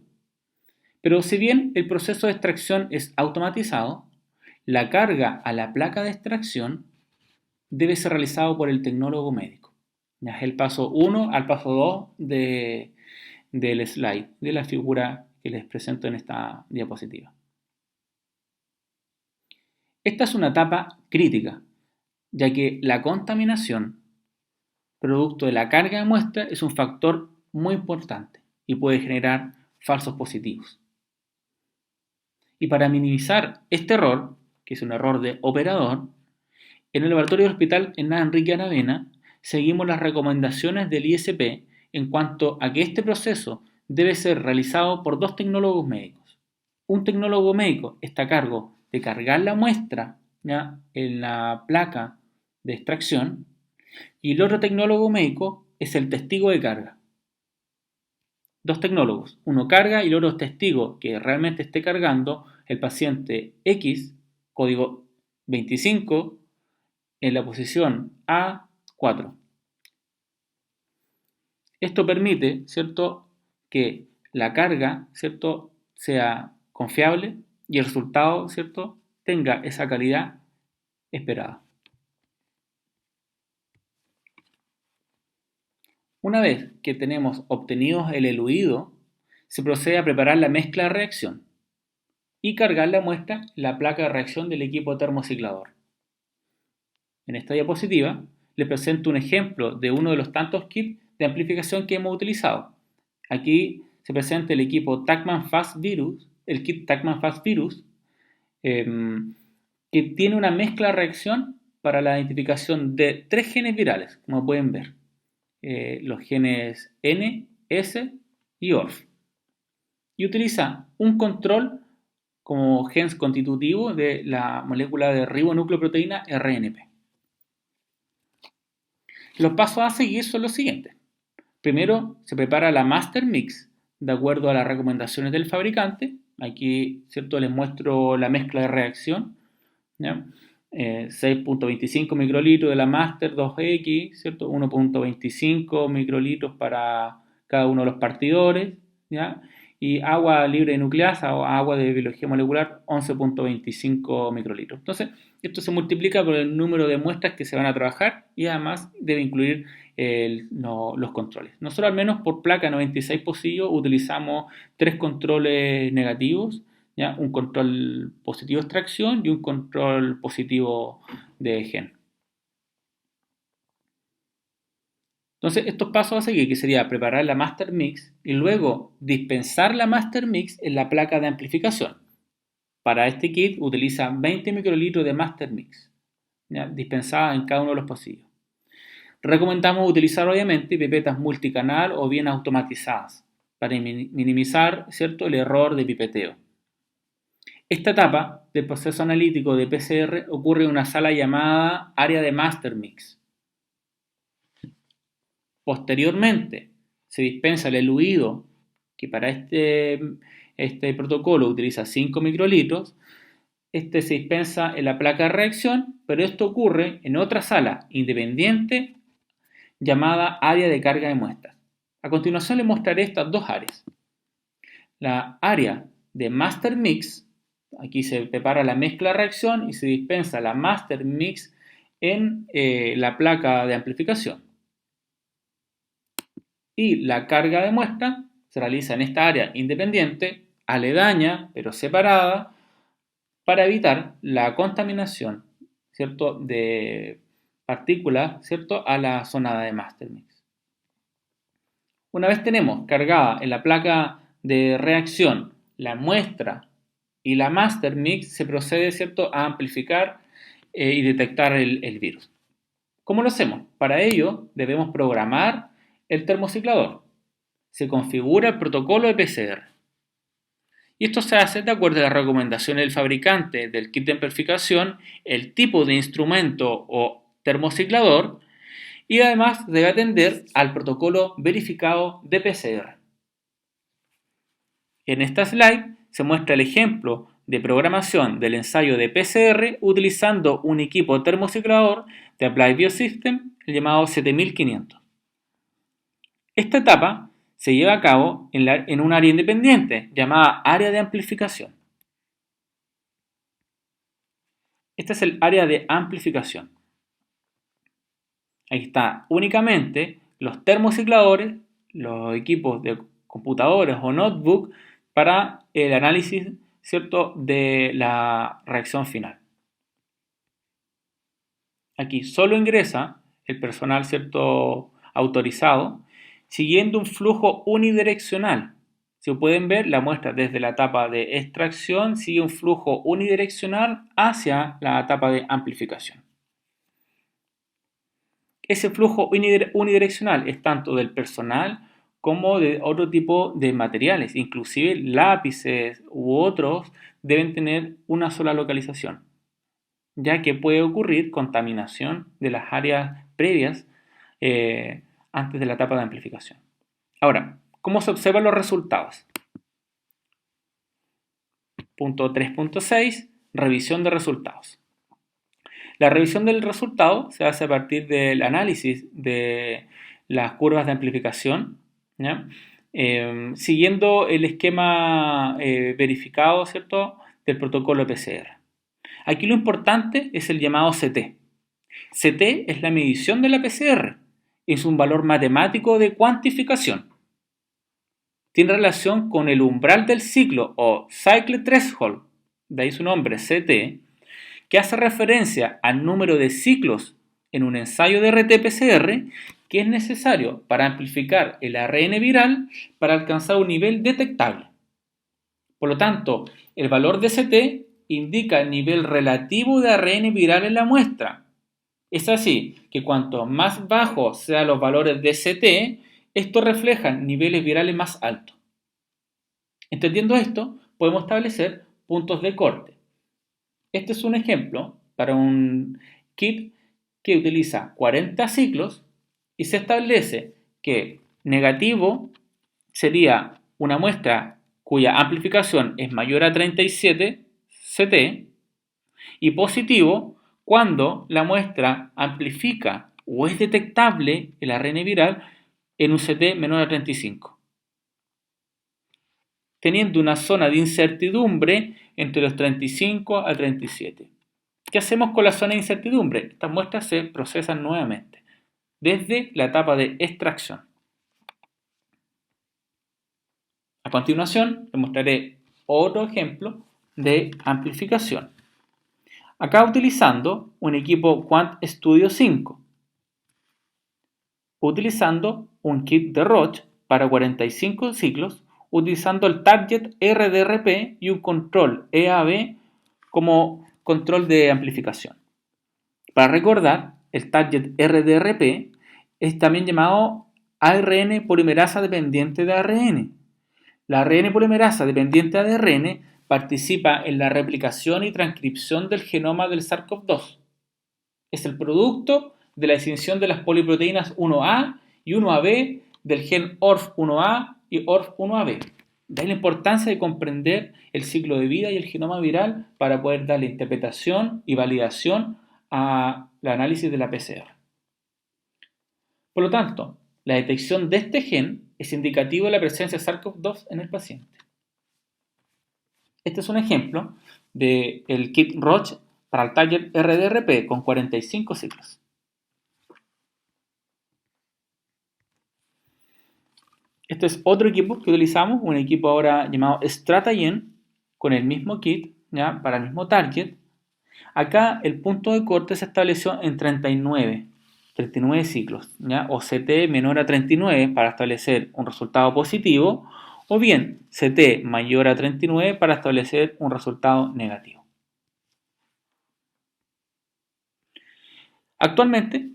pero si bien el proceso de extracción es automatizado, la carga a la placa de extracción debe ser realizado por el tecnólogo médico. Ya es el paso 1 al paso 2 del slide, de la figura que les presento en esta diapositiva. Esta es una etapa crítica, ya que la contaminación producto de la carga de muestra es un factor muy importante y puede generar falsos positivos. Y para minimizar este error, que es un error de operador, en el laboratorio del Hospital Hernán Enrique Aravena seguimos las recomendaciones del ISP en cuanto a que este proceso debe ser realizado por 2 tecnólogos médicos. Un tecnólogo médico está a cargo de cargar la muestra, ¿ya?, en la placa de extracción, y el otro tecnólogo médico es el testigo de carga. 2 tecnólogos, uno carga y el otro es testigo que realmente esté cargando el paciente X, código 25, en la posición A4. Esto permite, ¿cierto?, que la carga, ¿cierto?, sea confiable y el resultado, ¿cierto?, tenga esa calidad esperada. Una vez que tenemos obtenido el eluido, se procede a preparar la mezcla de reacción y cargar la muestra en la placa de reacción del equipo termociclador. En esta diapositiva les presento un ejemplo de uno de los tantos kits de amplificación que hemos utilizado. Aquí se presenta el equipo Tacman Fast Virus el kit Taqman Fast Virus, que tiene una mezcla-reacción para la identificación de 3 genes virales, como pueden ver. Los genes N, S y ORF. Y utiliza un control como gen constitutivo de la molécula de ribonucleoproteína RNP. Los pasos a seguir son los siguientes. Primero, se prepara la master mix de acuerdo a las recomendaciones del fabricante. Aquí, ¿cierto?, les muestro la mezcla de reacción. 6.25 microlitros de la master 2X, ¿cierto? 1.25 microlitros para cada uno de los partidores, ¿ya? Y agua libre de nucleasa o agua de biología molecular, 11.25 microlitros. Entonces, esto se multiplica por el número de muestras que se van a trabajar y además debe incluir los controles. Nosotros, al menos por placa 96 pocillo, utilizamos 3 controles negativos, ¿ya? Un control positivo de extracción y un control positivo de gen. Entonces, estos pasos a seguir, que sería preparar la master mix y luego dispensar la master mix en la placa de amplificación. Para este kit utiliza 20 microlitros de master mix, ¿ya?, dispensada en cada uno de los pasillos. Recomendamos utilizar obviamente pipetas multicanal o bien automatizadas para minimizar, ¿cierto?, el error de pipeteo. Esta etapa del proceso analítico de PCR ocurre en una sala llamada área de master mix. Posteriormente, se dispensa el eluido, que para este protocolo utiliza 5 microlitros. Este se dispensa en la placa de reacción, pero esto ocurre en otra sala independiente llamada área de carga de muestras. A continuación les mostraré estas dos áreas. La área de master mix, aquí se prepara la mezcla de reacción y se dispensa la master mix en la placa de amplificación. Y la carga de muestra se realiza en esta área independiente, aledaña, pero separada, para evitar la contaminación, ¿cierto?, de partículas, ¿cierto?, a la zona de master mix. Una vez tenemos cargada en la placa de reacción la muestra y la master mix, se procede, ¿cierto?, a amplificar y detectar el virus. ¿Cómo lo hacemos? Para ello debemos programar el termociclador. Se configura el protocolo de PCR. Y esto se hace de acuerdo a las recomendaciones del fabricante del kit de amplificación, el tipo de instrumento o termociclador, y además debe atender al protocolo verificado de PCR. En esta slide se muestra el ejemplo de programación del ensayo de PCR utilizando un equipo termociclador de Applied Biosystem, el llamado 7500. Esta etapa se lleva a cabo en un área independiente llamada área de amplificación. Este es el área de amplificación. Ahí está únicamente los termocicladores, los equipos de computadores o notebook para el análisis, ¿cierto?, de la reacción final. Aquí solo ingresa el personal, ¿cierto?, autorizado, siguiendo un flujo unidireccional. Si pueden ver, la muestra desde la etapa de extracción sigue un flujo unidireccional hacia la etapa de amplificación. Ese flujo unidireccional es tanto del personal como de otro tipo de materiales, inclusive lápices u otros deben tener una sola localización, ya que puede ocurrir contaminación de las áreas previas antes de la etapa de amplificación. Ahora, ¿cómo se observan los resultados? Punto 3.6, revisión de resultados. La revisión del resultado se hace a partir del análisis de las curvas de amplificación, ¿ya? Siguiendo el esquema verificado, ¿cierto?, del protocolo PCR. Aquí lo importante es el llamado CT. CT es la medición de la PCR. Es un valor matemático de cuantificación. Tiene relación con el umbral del ciclo o Cycle Threshold, de ahí su nombre, CT, que hace referencia al número de ciclos en un ensayo de RT-PCR que es necesario para amplificar el ARN viral para alcanzar un nivel detectable. Por lo tanto, el valor de CT indica el nivel relativo de ARN viral en la muestra. Es así que cuanto más bajos sean los valores de CT, estos reflejan niveles virales más altos. Entendiendo esto, podemos establecer puntos de corte. Este es un ejemplo para un kit que utiliza 40 ciclos y se establece que negativo sería una muestra cuya amplificación es mayor a 37 CT y positivo cuando la muestra amplifica o es detectable el ARN viral en un CT menor a 35, teniendo una zona de incertidumbre entre los 35 a 37. ¿Qué hacemos con la zona de incertidumbre? Estas muestras se procesan nuevamente desde la etapa de extracción. A continuación, les mostraré otro ejemplo de amplificación. Acá utilizando un equipo Quant Studio 5, utilizando un kit de Roche para 45 ciclos, utilizando el target RDRP y un control EAB como control de amplificación. Para recordar, el target RDRP es también llamado ARN polimerasa dependiente de ARN. La ARN polimerasa dependiente de ARN participa en la replicación y transcripción del genoma del SARS-CoV-2. Es el producto de la distinción de las poliproteínas 1A y 1AB del gen ORF1A y ORF1AB. De ahí la importancia de comprender el ciclo de vida y el genoma viral para poder darle interpretación y validación al análisis de la PCR. Por lo tanto, la detección de este gen es indicativo de la presencia de SARS-CoV-2 en el paciente. Este es un ejemplo del kit Roche para el target RDRP con 45 ciclos. Este es otro equipo que utilizamos, un equipo ahora llamado StrataGen, con el mismo kit, ¿ya? Para el mismo target. Acá el punto de corte se estableció en 39 ciclos, ¿ya? O CT menor a 39 para establecer un resultado positivo, o bien CT mayor a 39 para establecer un resultado negativo. Actualmente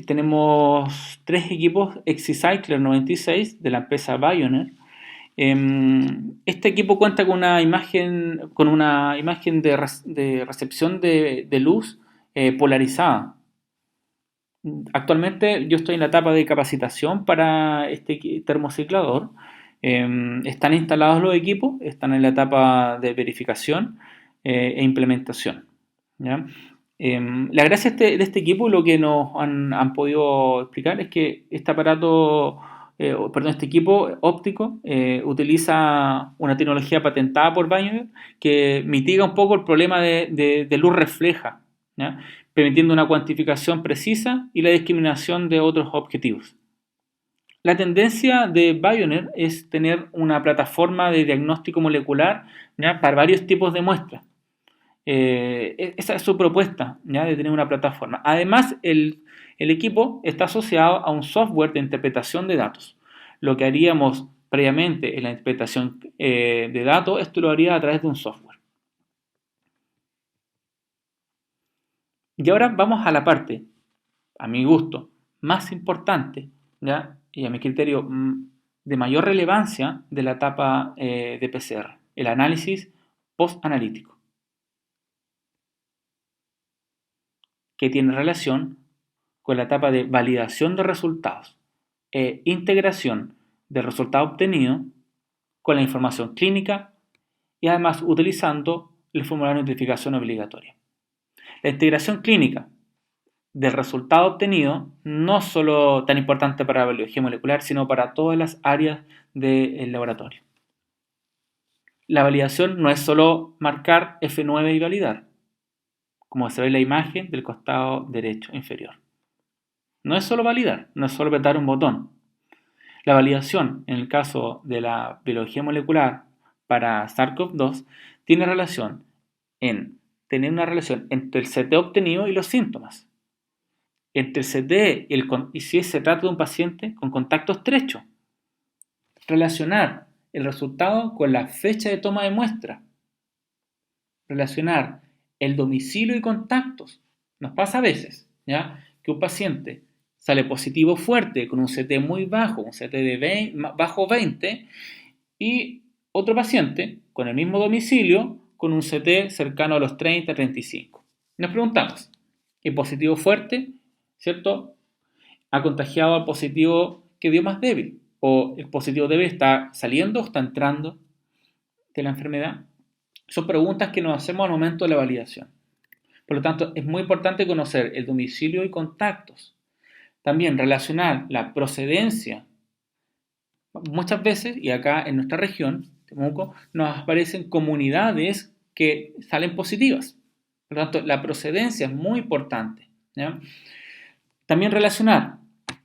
tenemos tres equipos Exicycler 96 de la empresa Bioneer. Este equipo cuenta con una imagen de recepción de luz polarizada. Actualmente yo estoy en la etapa de capacitación para este termociclador. Están instalados los equipos, están en la etapa de verificación e implementación, ¿ya? La gracia de este equipo, lo que nos han podido explicar es que este equipo óptico utiliza una tecnología patentada por Bioneer que mitiga un poco el problema de luz refleja, ¿ya? Permitiendo una cuantificación precisa y la discriminación de otros objetivos. La tendencia de Bioneer es tener una plataforma de diagnóstico molecular, ¿ya? Para varios tipos de muestras. Esa es su propuesta, ¿ya? De tener una plataforma. Además, el equipo está asociado a un software de interpretación de datos. Lo que haríamos previamente en la interpretación de datos, esto lo haría a través de un software. Y ahora vamos a la parte, a mi gusto, más importante, ¿ya? Y a mi criterio de mayor relevancia de la etapa de PCR, el análisis post-analítico, que tiene relación con la etapa de validación de resultados e integración del resultado obtenido con la información clínica y además utilizando el formulario de notificación obligatoria. La integración clínica del resultado obtenido no es solo tan importante para la biología molecular, sino para todas las áreas del laboratorio. La validación no es solo marcar F9 y validar, como se ve en la imagen del costado derecho inferior. No es solo validar, no es solo apretar un botón. La validación, en el caso de la biología molecular para SARS-CoV-2, tiene relación en tener una relación entre el CT obtenido y los síntomas. Entre el CT y si se trata de un paciente con contacto estrecho. Relacionar el resultado con la fecha de toma de muestra. Relacionar el domicilio y contactos. Nos pasa a veces, ¿ya? Que un paciente sale positivo fuerte con un CT muy bajo, un CT de bajo 20, y otro paciente con el mismo domicilio con un CT cercano a los 30, 35. Nos preguntamos, ¿el positivo fuerte, cierto, ha contagiado al positivo que dio más débil? ¿O el positivo débil está saliendo o está entrando de la enfermedad? Son preguntas que nos hacemos al momento de la validación. Por lo tanto, es muy importante conocer el domicilio y contactos. También relacionar la procedencia. Muchas veces, y acá en nuestra región, Temuco, nos aparecen comunidades que salen positivas. Por lo tanto, la procedencia es muy importante, ¿ya? También relacionar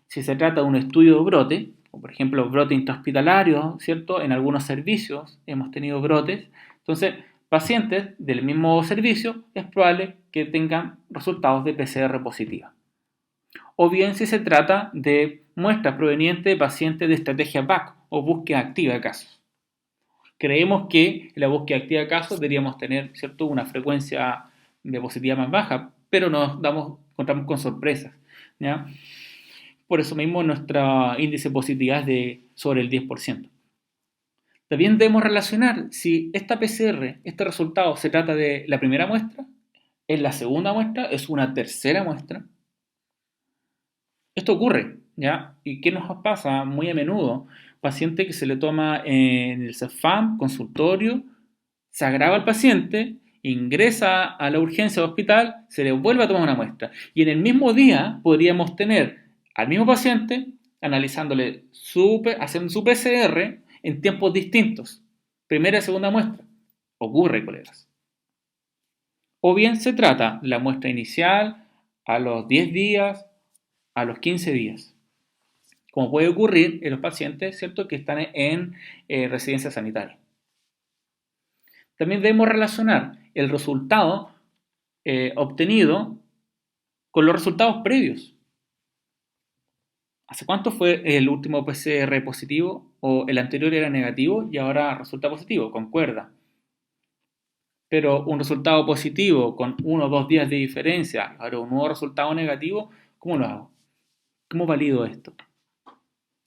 si se trata de un estudio de brote, o por ejemplo brote intrahospitalario, ¿cierto? En algunos servicios hemos tenido brotes. Entonces, pacientes del mismo servicio es probable que tengan resultados de PCR positiva. O bien si se trata de muestras provenientes de pacientes de estrategia BAC o búsqueda activa de casos. Creemos que en la búsqueda activa de casos deberíamos tener, ¿cierto?, una frecuencia de positividad más baja, pero nos encontramos con sorpresas, ¿ya? Por eso mismo nuestro índice de positividad es de sobre el 10%. También debemos relacionar si esta PCR, este resultado, se trata de la primera muestra, es la segunda muestra, es una tercera muestra. Esto ocurre, ¿ya? ¿Y qué nos pasa muy a menudo? Paciente que se le toma en el CEFAM, consultorio, se agrava el paciente, ingresa a la urgencia del hospital, se le vuelve a tomar una muestra. Y en el mismo día podríamos tener al mismo paciente analizándole haciendo su PCR en tiempos distintos. Primera y segunda muestra. Ocurre, colegas. O bien se trata la muestra inicial a los 10 días, a los 15 días, como puede ocurrir en los pacientes, ¿cierto?, que están en residencia sanitaria. También debemos relacionar el resultado obtenido con los resultados previos. ¿Hace cuánto fue el último PCR positivo? ¿O el anterior era negativo y ahora resulta positivo? Concuerda. Pero un resultado positivo con 1 o 2 días de diferencia, ahora un nuevo resultado negativo, ¿cómo lo hago? ¿Cómo valido esto?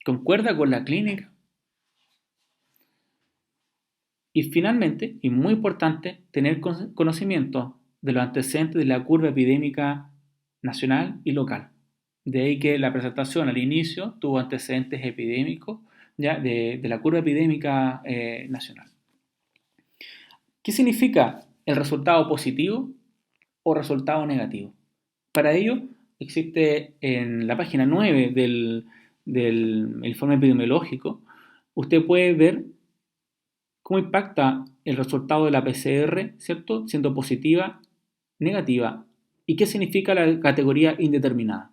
¿Concuerda con la clínica? Y finalmente, y muy importante, tener conocimiento de los antecedentes de la curva epidémica nacional y local. De ahí que la presentación al inicio tuvo antecedentes epidémicos, ya de la curva epidémica nacional. ¿Qué significa el resultado positivo o resultado negativo? Para ello existe en la página 9 del informe epidemiológico, usted puede ver cómo impacta el resultado de la PCR, ¿cierto?, siendo positiva, negativa, y qué significa la categoría indeterminada.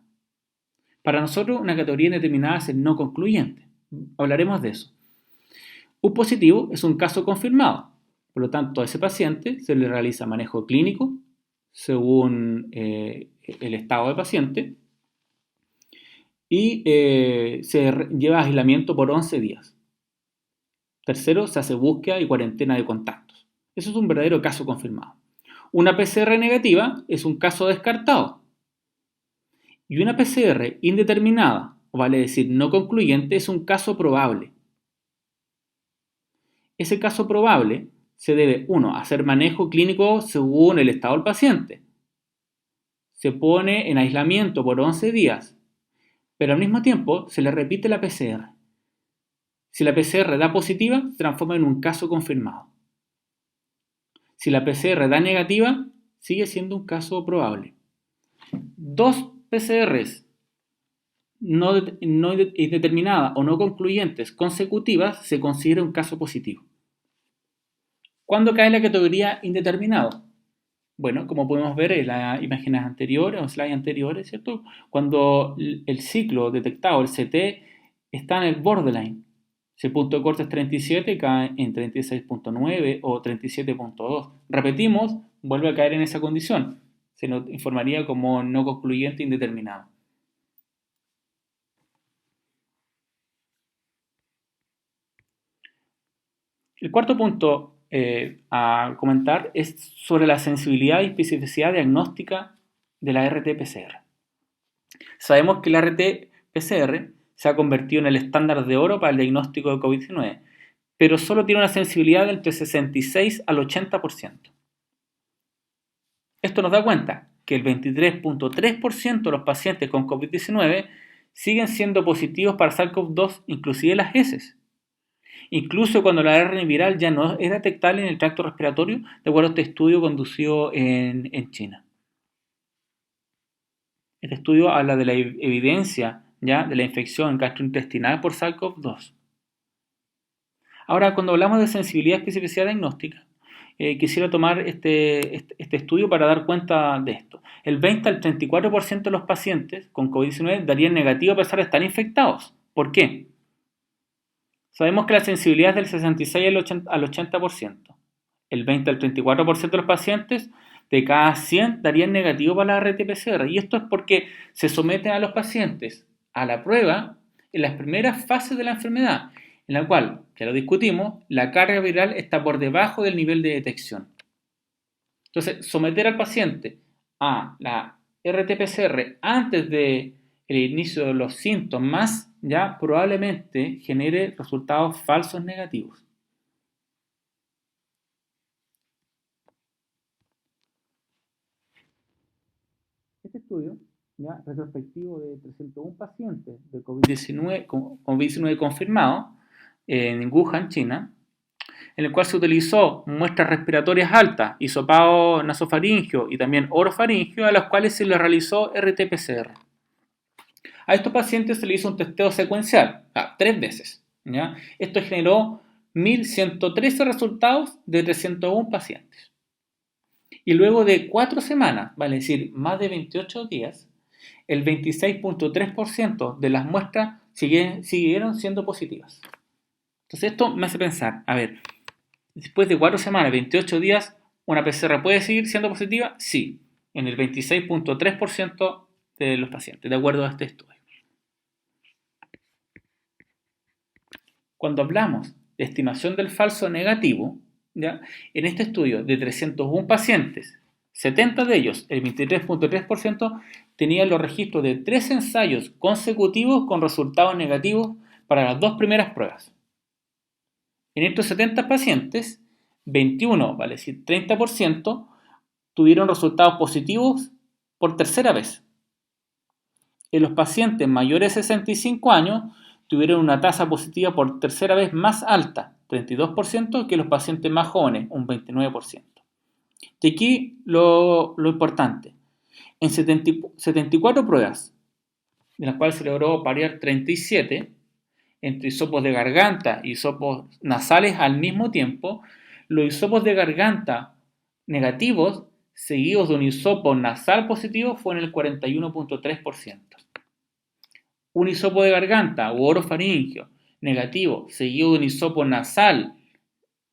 Para nosotros una categoría indeterminada es el no concluyente. Hablaremos de eso. Un positivo es un caso confirmado. Por lo tanto, a ese paciente se le realiza manejo clínico según el estado del paciente y se lleva aislamiento por 11 días. Tercero, se hace búsqueda y cuarentena de contactos. Eso es un verdadero caso confirmado. Una PCR negativa es un caso descartado. Y una PCR indeterminada, o vale decir no concluyente, es un caso probable. Ese caso probable se debe, 1, a hacer manejo clínico según el estado del paciente. Se pone en aislamiento por 11 días, pero al mismo tiempo se le repite la PCR. Si la PCR da positiva, se transforma en un caso confirmado. Si la PCR da negativa, sigue siendo un caso probable. 2 PCRs no indeterminadas o no concluyentes consecutivas se considera un caso positivo. ¿Cuándo cae la categoría indeterminado? Bueno, como podemos ver en las imágenes anteriores o slides anteriores, ¿cierto? Cuando el ciclo detectado, el CT, está en el borderline. Si el punto de corte es 37, cae en 36.9 o 37.2. Repetimos, vuelve a caer en esa condición. Se nos informaría como no concluyente indeterminado. El cuarto punto a comentar es sobre la sensibilidad y especificidad diagnóstica de la RT-PCR. Sabemos que la RT-PCR se ha convertido en el estándar de oro para el diagnóstico de COVID-19, pero solo tiene una sensibilidad de entre 66 al 80%. Esto nos da cuenta que el 23.3% de los pacientes con COVID-19 siguen siendo positivos para SARS-CoV-2, inclusive las heces. Incluso cuando la ARN viral ya no es detectable en el tracto respiratorio, de acuerdo a este estudio conducido en China. Este estudio habla de la evidencia ya de la infección gastrointestinal por SARS-CoV-2. Ahora, cuando hablamos de sensibilidad y especificidad diagnóstica, quisiera tomar este estudio para dar cuenta de esto. El 20 al 34% de los pacientes con COVID-19 darían negativo a pesar de estar infectados. ¿Por qué? Sabemos que la sensibilidad es del 66 al 80%. El 20 al 34% de los pacientes de cada 100 darían negativo para la RT-PCR. Y esto es porque se someten a los pacientes a la prueba en las primeras fases de la enfermedad, en la cual, ya lo discutimos, la carga viral está por debajo del nivel de detección. Entonces, someter al paciente a la RT-PCR antes del inicio de los síntomas ya probablemente genere resultados falsos negativos. Este estudio, ya retrospectivo de 301 pacientes de COVID-19 confirmados en Wuhan, China, en el cual se utilizó muestras respiratorias altas, hisopado nasofaringio y también orofaringio, a las cuales se les realizó RT-PCR. A estos pacientes se les hizo un testeo secuencial, 3 veces. ¿Ya? Esto generó 1.113 resultados de 301 pacientes. Y luego de 4 semanas, vale decir, más de 28 días, el 26.3% de las muestras siguieron siendo positivas. Entonces esto me hace pensar, a ver, después de 4 semanas, 28 días, ¿una PCR puede seguir siendo positiva? Sí, en el 26.3% de los pacientes, de acuerdo a este estudio. Cuando hablamos de estimación del falso negativo, ¿ya? En este estudio de 301 pacientes, 70 de ellos, el 23.3%, tenían los registros de 3 ensayos consecutivos con resultados negativos para las 2 primeras pruebas. En estos 70 pacientes, 21, vale decir 30%, tuvieron resultados positivos por tercera vez. En los pacientes mayores de 65 años, tuvieron una tasa positiva por tercera vez más alta, 32%, que los pacientes más jóvenes, un 29%. Y aquí lo importante, en 74 pruebas, de las cuales se logró parear 37, entre hisopos de garganta y hisopos nasales al mismo tiempo, los hisopos de garganta negativos seguidos de un hisopo nasal positivo fueron el 41.3%. Un hisopo de garganta u orofaringio negativo seguido de un hisopo nasal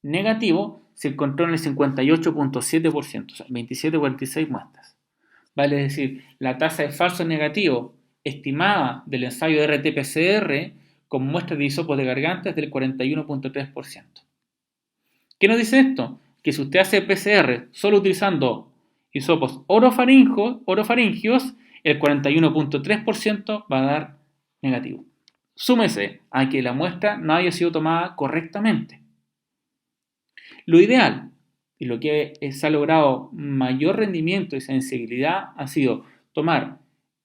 negativo se encontró en el 58.7%, o sea, 27,46 muestras. Vale decir, la tasa de falso negativo estimada del ensayo de RT-PCR con muestras de hisopos de garganta es del 41.3%. ¿Qué nos dice esto? Que si usted hace PCR solo utilizando hisopos orofaringios, el 41.3% va a dar negativo. Súmese a que la muestra no haya sido tomada correctamente. Lo ideal y lo que se ha logrado mayor rendimiento y sensibilidad ha sido tomar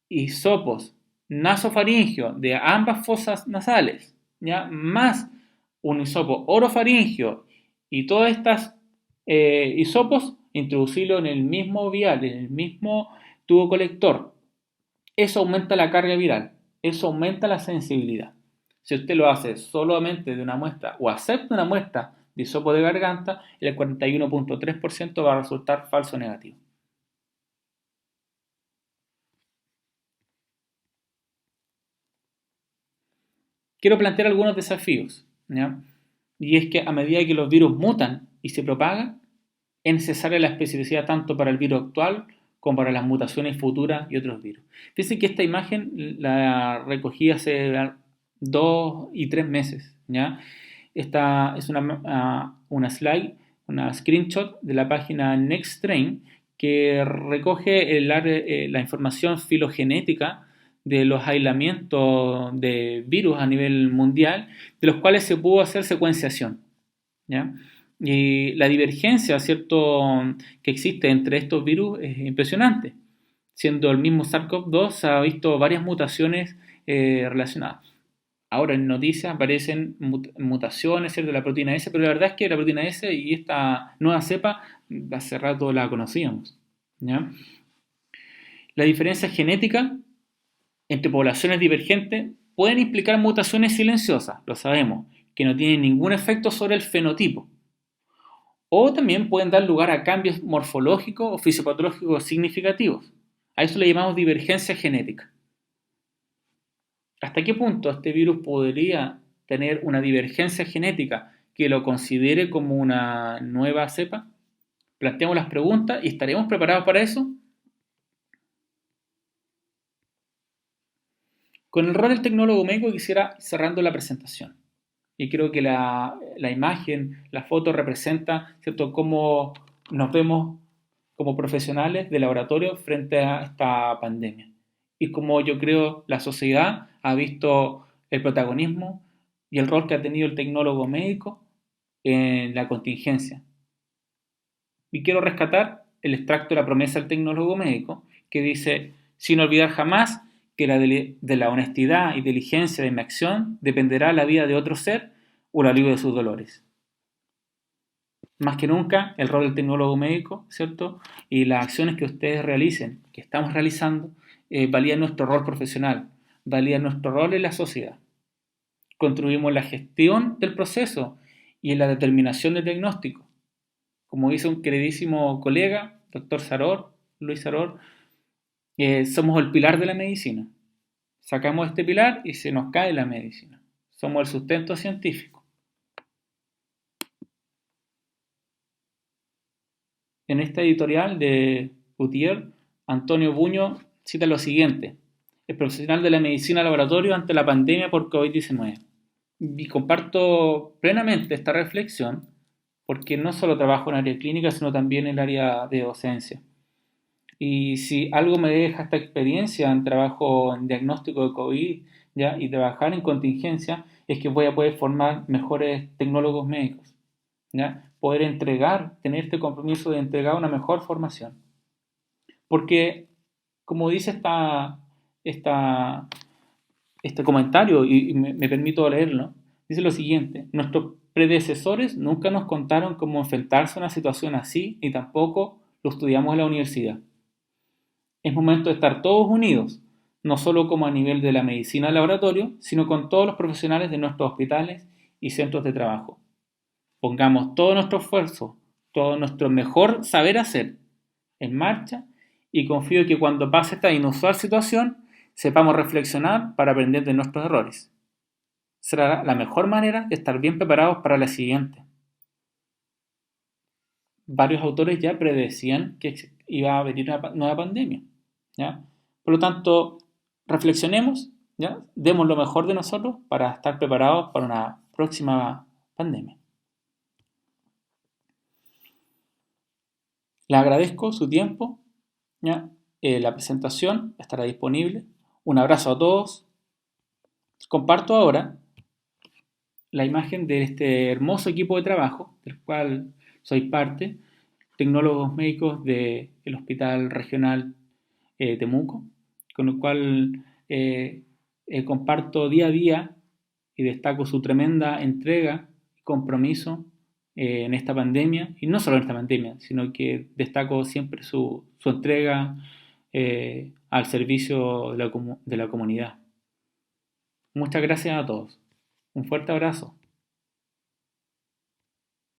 hisopos nasofaringio de ambas fosas nasales, ¿ya? Más un hisopo orofaringio y todas estas hisopos, introducirlo en el mismo vial, en el mismo tubo colector. Eso aumenta la carga viral, eso aumenta la sensibilidad. Si usted lo hace solamente de una muestra o acepta una muestra de hisopo de garganta, el 41.3% va a resultar falso negativo. Quiero plantear algunos desafíos, ¿ya? Y es que a medida que los virus mutan y se propagan, es necesaria la especificidad tanto para el virus actual como para las mutaciones futuras y otros virus. Fíjense que esta imagen la recogí hace 2 y 3 meses, ¿ya? Esta es una slide, una screenshot de la página NextStrain que recoge la información filogenética de los aislamientos de virus a nivel mundial, de los cuales se pudo hacer secuenciación, ¿ya? Y la divergencia, ¿cierto?, que existe entre estos virus es impresionante. Siendo el mismo SARS-CoV-2, se ha visto varias mutaciones relacionadas. Ahora en noticias aparecen mutaciones, ¿cierto?, de la proteína S, pero la verdad es que la proteína S y esta nueva cepa hace rato la conocíamos, ¿ya? La diferencia genética entre poblaciones divergentes pueden implicar mutaciones silenciosas, lo sabemos, que no tienen ningún efecto sobre el fenotipo. O también pueden dar lugar a cambios morfológicos o fisiopatológicos significativos. A eso le llamamos divergencia genética. ¿Hasta qué punto este virus podría tener una divergencia genética que lo considere como una nueva cepa? Planteamos las preguntas y ¿estaremos preparados para eso? Con el rol del tecnólogo médico quisiera ir cerrando la presentación. Y creo que la imagen, la foto representa, ¿cierto?, cómo nos vemos como profesionales de laboratorio frente a esta pandemia. Y cómo yo creo la sociedad ha visto el protagonismo y el rol que ha tenido el tecnólogo médico en la contingencia. Y quiero rescatar el extracto de la promesa del tecnólogo médico que dice, sin olvidar jamás que de la honestidad y diligencia de mi acción dependerá la vida de otro ser o el alivio de sus dolores. Más que nunca, el rol del tecnólogo médico, ¿cierto?, y las acciones que ustedes realicen, que estamos realizando, valían nuestro rol profesional, valían nuestro rol en la sociedad. Contribuimos en la gestión del proceso y en la determinación del diagnóstico. Como dice un queridísimo colega, doctor Saror, Luis Saror, somos el pilar de la medicina. Sacamos este pilar y se nos cae la medicina. Somos el sustento científico. En esta editorial de Gutiérrez, Antonio Buño cita lo siguiente: el profesional de la medicina laboratorio ante la pandemia por COVID-19. Y comparto plenamente esta reflexión porque no solo trabajo en el área clínica, sino también en el área de docencia. Y si algo me deja esta experiencia en trabajo en diagnóstico de COVID, ¿ya?, y trabajar en contingencia, es que voy a poder formar mejores tecnólogos médicos, ¿ya? Poder tener este compromiso de entregar una mejor formación. Porque, como dice este comentario, y me permito leerlo, dice lo siguiente: nuestros predecesores nunca nos contaron cómo enfrentarse a una situación así, ni tampoco lo estudiamos en la universidad. Es momento de estar todos unidos, no solo como a nivel de la medicina del laboratorio, sino con todos los profesionales de nuestros hospitales y centros de trabajo. Pongamos todo nuestro esfuerzo, todo nuestro mejor saber hacer en marcha y confío que cuando pase esta inusual situación sepamos reflexionar para aprender de nuestros errores. Será la mejor manera de estar bien preparados para la siguiente. Varios autores ya predecían que iba a venir una nueva pandemia, ¿ya? Por lo tanto, reflexionemos, ¿ya?, demos lo mejor de nosotros para estar preparados para una próxima pandemia. Le agradezco su tiempo, ¿ya? La presentación estará disponible. Un abrazo a todos. Comparto ahora la imagen de este hermoso equipo de trabajo, del cual soy parte, tecnólogos médicos del Hospital Regional Temuco, con el cual comparto día a día y destaco su tremenda entrega y compromiso en esta pandemia, y no solo en esta pandemia, sino que destaco siempre su entrega al servicio de la comunidad. Muchas gracias a todos. Un fuerte abrazo.